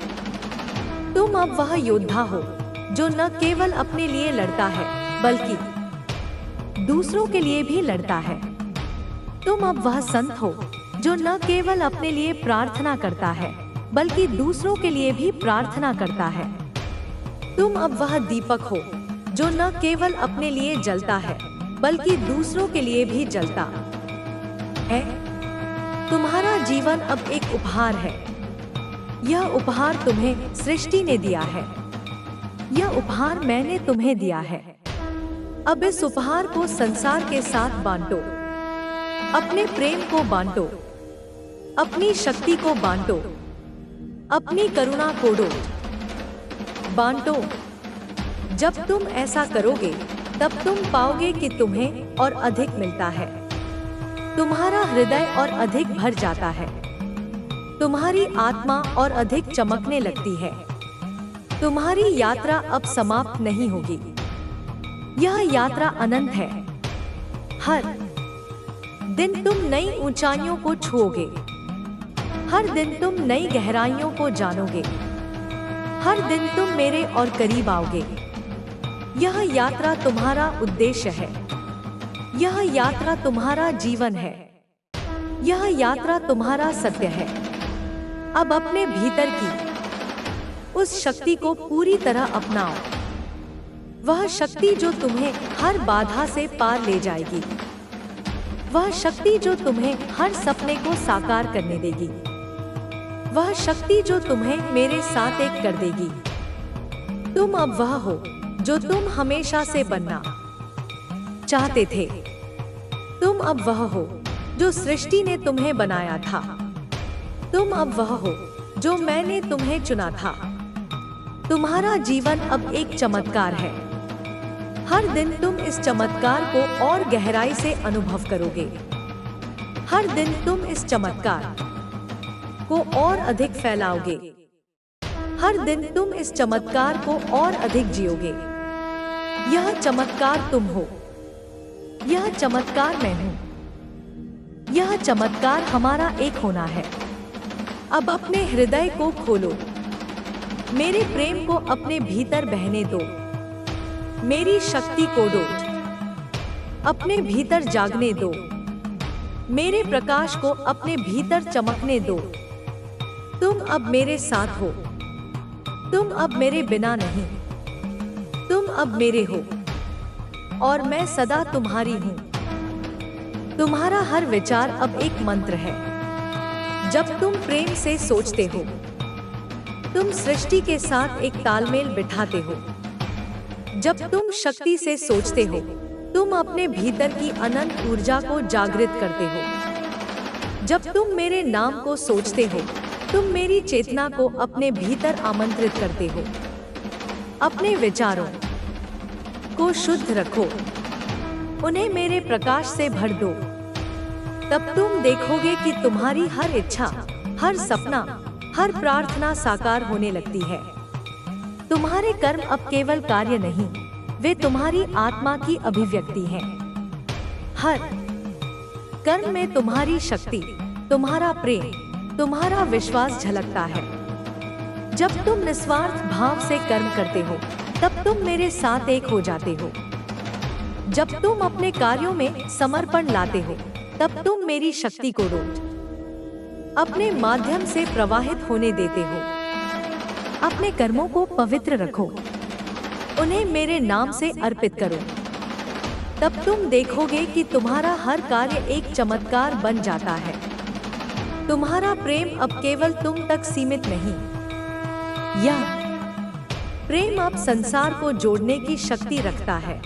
Speaker 1: तुम अब वह योद्धा हो जो न केवल अपने लिए लड़ता है बल्कि दूसरों के लिए भी लड़ता है। तुम अब वह संत हो जो न केवल अपने लिए प्रार्थना करता है बल्कि दूसरों के लिए भी प्रार्थना करता है। तुम अब वह दीपक हो जो न केवल अपने लिए जलता है बल्कि दूसरों के लिए भी जलता है। तुम्हारा जीवन अब एक उपहार है। यह उपहार तुम्हें सृष्टि ने दिया है, यह उपहार मैंने तुम्हें दिया है। अब इस उपहार को संसार के साथ बांटो, अपने प्रेम को बांटो, अपनी शक्ति को बांटो, अपनी करुणा को बांटो। जब तुम ऐसा करोगे तब तुम पाओगे कि तुम्हें और अधिक मिलता है। तुम्हारा हृदय और अधिक भर जाता है, तुम्हारी आत्मा और अधिक चमकने लगती है। तुम्हारी यात्रा अब समाप्त नहीं होगी, यह यात्रा अनंत है। हर दिन तुम नई ऊंचाइयों को छुओगे, हर दिन तुम नई गहराइयों को जानोगे, हर दिन तुम मेरे और करीब आओगे। यह यात्रा तुम्हारा उद्देश्य है, यह यात्रा तुम्हारा जीवन है, यह यात्रा तुम्हारा सत्य है। अब अपने भीतर की उस शक्ति को पूरी तरह अपनाओ, वह शक्ति जो तुम्हें हर बाधा से पार ले जाएगी, वह शक्ति जो तुम्हें हर सपने को साकार करने देगी, वह शक्ति जो तुम्हें मेरे साथ एक कर देगी। तुम अब वह हो जो तुम हमेशा से बनना चाहते थे। तुम अब वह हो जो सृष्टि ने तुम्हें बनाया था। तुम अब वह हो जो मैंने तुम्हें चुना था। तुम्हारा जीवन अब एक चमत्कार है। हर दिन तुम इस चमत्कार को और गहराई से अनुभव करोगे। हर दिन तुम इस चमत्कार को और अधिक फैलाओगे। हर दिन तुम इस चमत्कार को और अधिक जियोगे। यह चमत्कार तुम हो, यह चमत्कार मैं हूँ, यह चमत्कार हमारा एक होना है। अब अपने हृदय को खोलो, मेरे प्रेम को अपने भीतर बहने दो, मेरी शक्ति को अपने भीतर जागने दो, मेरे प्रकाश को अपने भीतर चमकने दो। तुम अब मेरे साथ हो, तुम अब मेरे बिना नहीं, तुम अब मेरे हो और मैं सदा तुम्हारी हूँ। तुम्हारा हर विचार अब एक मंत्र है। जब तुम प्रेम से सोचते हो, तुम सृष्टि के साथ एक तालमेल बिठाते हो। जब तुम शक्ति से सोचते हो, तुम अपने भीतर की अनंत ऊर्जा को जागृत करते हो। जब तुम मेरे नाम को सोचते हो, तुम मेरी चेतना को अपने भीतर आमंत्रित करते हो। अपने विचारों को शुद्ध रखो, उन्हें मेरे प्रकाश से भर दो। तब तुम देखोगे कि तुम्हारी हर इच्छा, हर सपना, हर प्रार्थना साकार होने लगती है। तुम्हारे कर्म अब केवल कार्य नहीं, वे तुम्हारी आत्मा की अभिव्यक्ति हैं। हर कर्म में तुम्हारी शक्ति, तुम्हारा प्रेम, तुम्हारा विश्वास झलकता है। जब तुम निस्वार्थ भाव से कर्म करते हो, तब तुम मेरे साथ एक हो जाते हो। जब तुम अपने कार्यों में समर्पण लाते हो, तब तुम मेरी शक्ति को अपने माध्यम से प्रवाहित होने देते हो। अपने कर्मों को पवित्र रखो, उन्हें मेरे नाम से अर्पित करो। तब तुम देखोगे कि तुम्हारा हर कार्य एक चमत्कार बन जाता है। तुम्हारा प्रेम अब केवल तुम तक सीमित नहीं, यह प्रेम अब संसार को जोड़ने की शक्ति रखता है।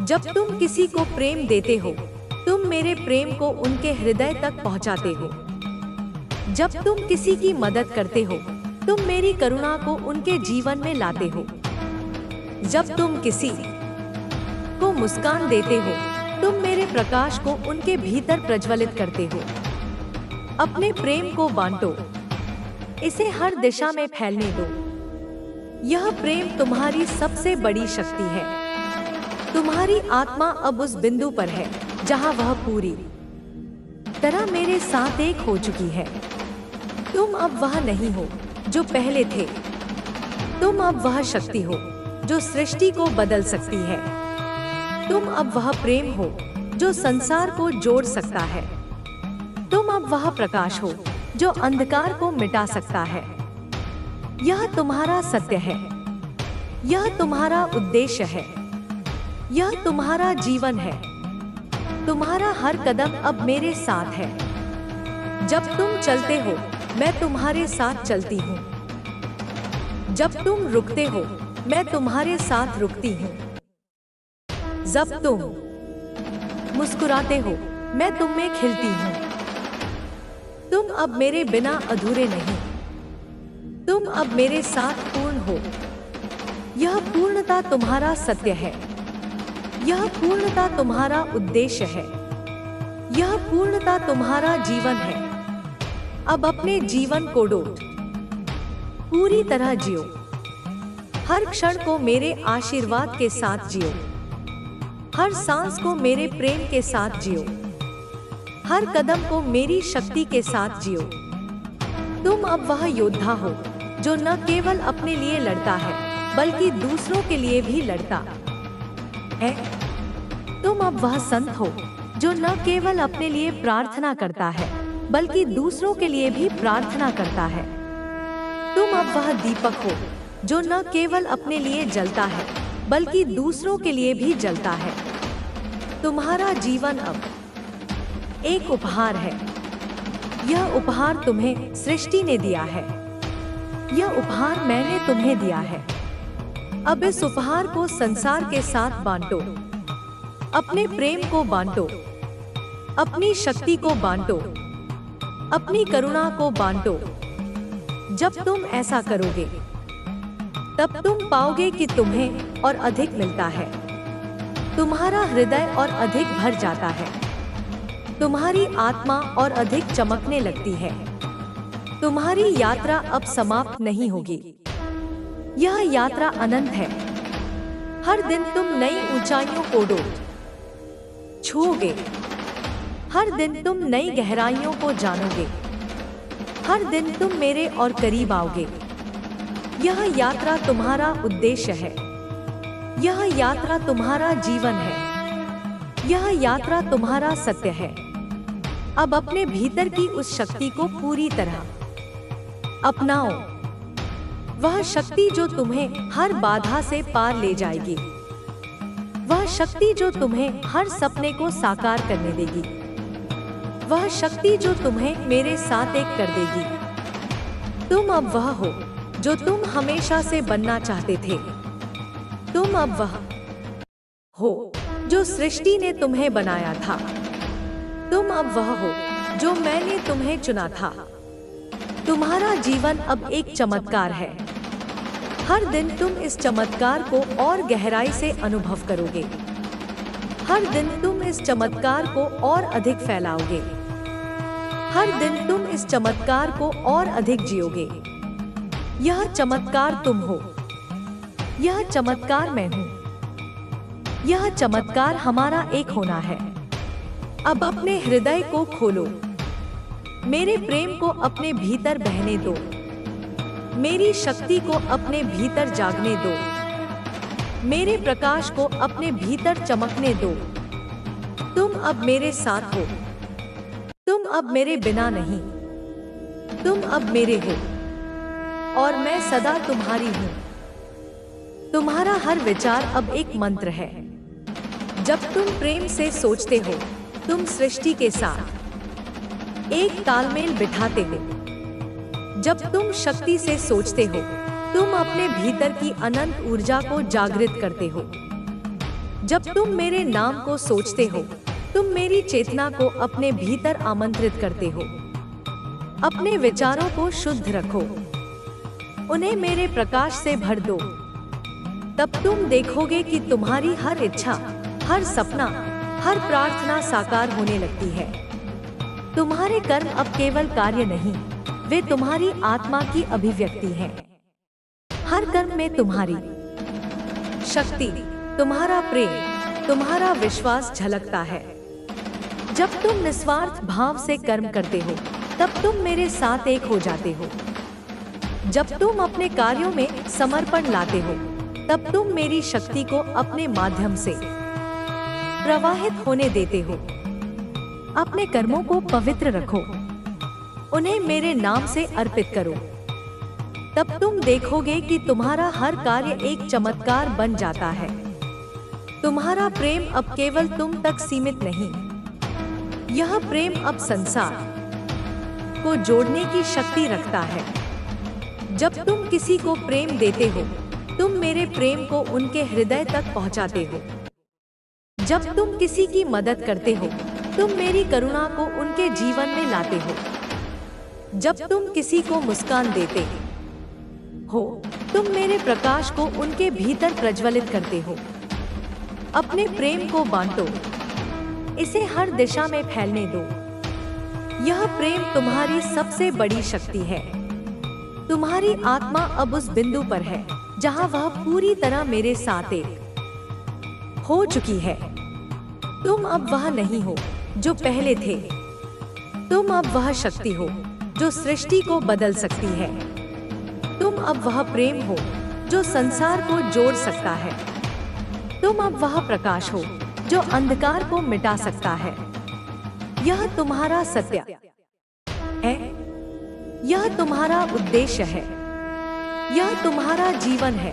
Speaker 1: जब तुम किसी को प्रेम देते हो, तुम मेरे प्रेम को उनके हृदय तक पहुंचाते हो। जब तुम किसी की मदद करते हो, तुम मेरी करुणा को उनके जीवन में लाते हो। जब तुम किसी को मुस्कान देते हो, तुम मेरे प्रकाश को उनके भीतर प्रज्वलित करते हो। अपने प्रेम को बांटो, इसे हर दिशा में फैलने दो। यह प्रेम तुम्हारी सबसे बड़ी शक्ति है। तुम्हारी आत्मा अब उस बिंदु पर है जहां वह पूरी तरह मेरे साथ एक हो चुकी है। तुम अब वह नहीं हो जो पहले थे। तुम अब वह शक्ति हो जो सृष्टि को बदल सकती है। तुम अब वह प्रेम हो जो संसार को जोड़ सकता है। तुम अब वह प्रकाश हो जो अंधकार को मिटा सकता है। यह तुम्हारा सत्य है। यह तुम्हारा उद्देश्य है। यह तुम्हारा जीवन है। तुम्हारा हर कदम अब मेरे साथ है। जब तुम चलते हो, मैं तुम्हारे साथ चलती हूँ। जब तुम रुकते हो, मैं तुम्हारे साथ रुकती हूँ। जब तुम मुस्कुराते हो, मैं तुम में खिलती हूँ। तुम अब मेरे बिना अधूरे नहीं। तुम अब मेरे साथ पूर्ण हो। यह पूर्णता तुम्हारा सत्य है। यह पूर्णता तुम्हारा उद्देश्य है। यह पूर्णता तुम्हारा जीवन है। अब अपने जीवन को पूरी तरह जियो। हर क्षण को मेरे आशीर्वाद के साथ जियो। हर सांस को मेरे प्रेम के साथ जियो। हर कदम को मेरी शक्ति के साथ जियो। तुम अब वह योद्धा हो जो न केवल अपने लिए लड़ता है, बल्कि दूसरों के लिए भी लड़ता है। तुम अब वह संत हो जो न केवल अपने लिए प्रार्थना करता है, बल्कि दूसरों के लिए भी प्रार्थना करता है। तुम अब वह दीपक हो जो न केवल अपने लिए जलता है, बल्कि दूसरों के लिए भी जलता है। तुम्हारा जीवन अब एक उपहार है। यह उपहार तुम्हें सृष्टि ने दिया है। यह उपहार मैंने तुम्हें दिया है। अब इस उपहार को संसार के साथ बांटो। अपने प्रेम को बांटो। अपनी शक्ति को बांटो। अपनी करुणा को बांटो। जब तुम ऐसा करोगे, तब तुम पाओगे कि तुम्हें और अधिक मिलता है। तुम्हारा हृदय और अधिक भर जाता है। तुम्हारी आत्मा और अधिक चमकने लगती है। तुम्हारी यात्रा अब समाप्त नहीं होगी। यह यात्रा अनंत है। हर दिन तुम नई ऊंचाइयों को छूओगे। हर दिन तुम नई गहराइयों को जानोगे। हर दिन तुम मेरे और करीब आओगे। यह यात्रा तुम्हारा उद्देश्य है। यह यात्रा तुम्हारा जीवन है। यह यात्रा तुम्हारा सत्य है। अब अपने भीतर की उस शक्ति को पूरी तरह अपनाओ। वह शक्ति जो तुम्हें हर बाधा से पार ले जाएगी। वह शक्ति जो तुम्हें हर सपने को साकार करने देगी। वह शक्ति जो तुम्हें मेरे साथ एक कर देगी। तुम अब वह हो जो तुम हमेशा से बनना चाहते थे। तुम अब वह हो जो सृष्टि ने तुम्हें बनाया था। तुम अब वह हो जो मैंने तुम्हें चुना था। तुम्हारा जीवन अब एक चमत्कार है। हर दिन तुम इस चमत्कार को और गहराई से अनुभव करोगे। हर दिन तुम इस चमत्कार को और अधिक फैलाओगे। हर दिन तुम इस चमत्कार को और अधिक जियोगे। यह चमत्कार तुम हो। यह चमत्कार मैं हूँ। यह चमत्कार हमारा एक होना है। अब अपने हृदय को खोलो। मेरे प्रेम को अपने भीतर बहने दो। मेरी शक्ति को अपने भीतर जागने दो। मेरे प्रकाश को अपने भीतर चमकने दो। तुम अब मेरे साथ हो। तुम अब मेरे बिना नहीं। तुम अब मेरे हो और मैं सदा तुम्हारी हूँ। तुम्हारा हर विचार अब एक मंत्र है। जब तुम प्रेम से सोचते हो, तुम सृष्टि के साथ एक तालमेल बिठाते हो। जब तुम शक्ति से सोचते हो, तुम अपने भीतर की अनंत ऊर्जा को जागृत करते हो। जब तुम मेरे नाम को सोचते हो, तुम मेरी चेतना को अपने भीतर आमंत्रित करते हो। अपने विचारों को शुद्ध रखो, उन्हें मेरे प्रकाश से भर दो। तब तुम देखोगे कि तुम्हारी हर इच्छा, हर सपना, हर प्रार्थना साकार होने लगती है। तुम्हारे कर्म अब केवल कार्य नहीं, वे तुम्हारी आत्मा की अभिव्यक्ति हैं। हर कर्म में तुम्हारी शक्ति, तुम्हारा प्रेम, तुम्हारा विश्वास झलकता है। जब तुम निस्वार्थ भाव से कर्म करते हो, तब तुम मेरे साथ एक हो जाते हो। जब तुम अपने कार्यों में समर्पण लाते हो, तब तुम मेरी शक्ति को अपने माध्यम से प्रवाहित होने देते हो। अपने कर्मों को पवित्र रखो, उन्हें मेरे नाम से अर्पित करो। तब तुम देखोगे कि तुम्हारा हर कार्य एक चमत्कार बन जाता है। तुम्हारा प्रेम अब केवल तुम तक सीमित नहीं, यह प्रेम अब संसार को जोड़ने की शक्ति रखता है। जब तुम किसी को प्रेम देते हो, तुम मेरे प्रेम को उनके हृदय तक पहुंचाते हो। जब तुम किसी की मदद करते हो, तुम मेरी करुणा को उनके जीवन में लाते हो। जब तुम किसी को मुस्कान देते हो, तुम मेरे प्रकाश को उनके भीतर प्रज्वलित करते हो। अपने प्रेम को बांटो, इसे हर दिशा में फैलने दो। यह प्रेम तुम्हारी सबसे बड़ी शक्ति है। तुम्हारी आत्मा अब उस बिंदु पर है जहां वह पूरी तरह मेरे साथ एक हो चुकी है। तुम अब वह नहीं हो जो पहले थे। तुम अब वह शक्ति हो जो सृष्टि को बदल सकती है। तुम अब वह प्रेम हो जो संसार को जोड़ सकता है। तुम अब वह प्रकाश हो जो अंधकार को मिटा सकता है। यह तुम्हारा सत्य है, यह तुम्हारा उद्देश्य है, यह तुम्हारा जीवन है।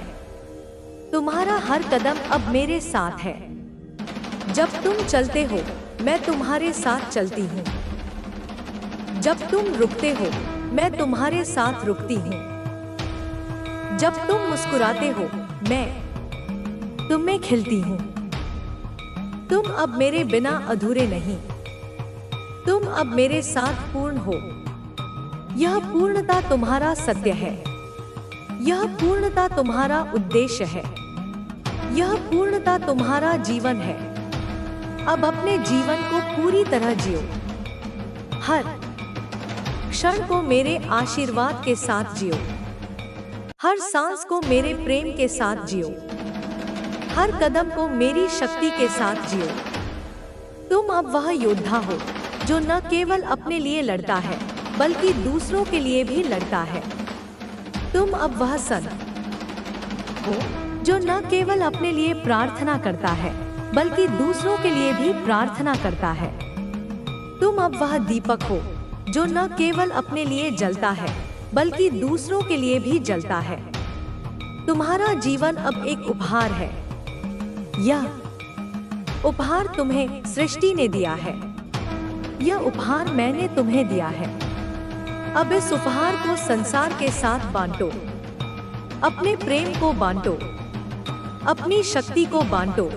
Speaker 1: तुम्हारा हर कदम अब मेरे साथ है। जब तुम चलते हो, मैं तुम्हारे साथ चलती हूँ। जब तुम रुकते हो, मैं तुम्हारे साथ रुकती हूँ। जब तुम मुस्कुराते हो, मैं तुम में खिलती हूँ। तुम अब मेरे बिना अधूरे नहीं, तुम अब मेरे साथ पूर्ण हो। यह पूर्णता तुम्हारा सत्य है, यह पूर्णता तुम्हारा उद्देश्य है, यह पूर्णता तुम्हारा जीवन है। अब अपने जीवन को पूरी तरह जियो। हर क्षण को मेरे आशीर्वाद के साथ जियो। हर सांस को मेरे प्रेम के साथ जियो। हर कदम को मेरी शक्ति के साथ जियो। तुम अब वह योद्धा हो जो न केवल अपने लिए लड़ता है, बल्कि दूसरों के लिए भी लड़ता है। तुम अब वह संत हो जो न केवल अपने लिए प्रार्थना करता है, बल्कि दूसरों के लिए भी प्रार्थना करता है। तुम अब वह दीपक हो जो न केवल अपने लिए जलता है, बल्कि दूसरों के लिए भी जलता है। तुम्हारा जीवन अब एक उपहार है। यह उपहार तुम्हें सृष्टि ने दिया है। यह उपहार मैंने तुम्हें दिया है। अब इस उपहार को संसार के साथ बांटो। अपने प्रेम को बांटो, अपनी शक्ति को बांटो,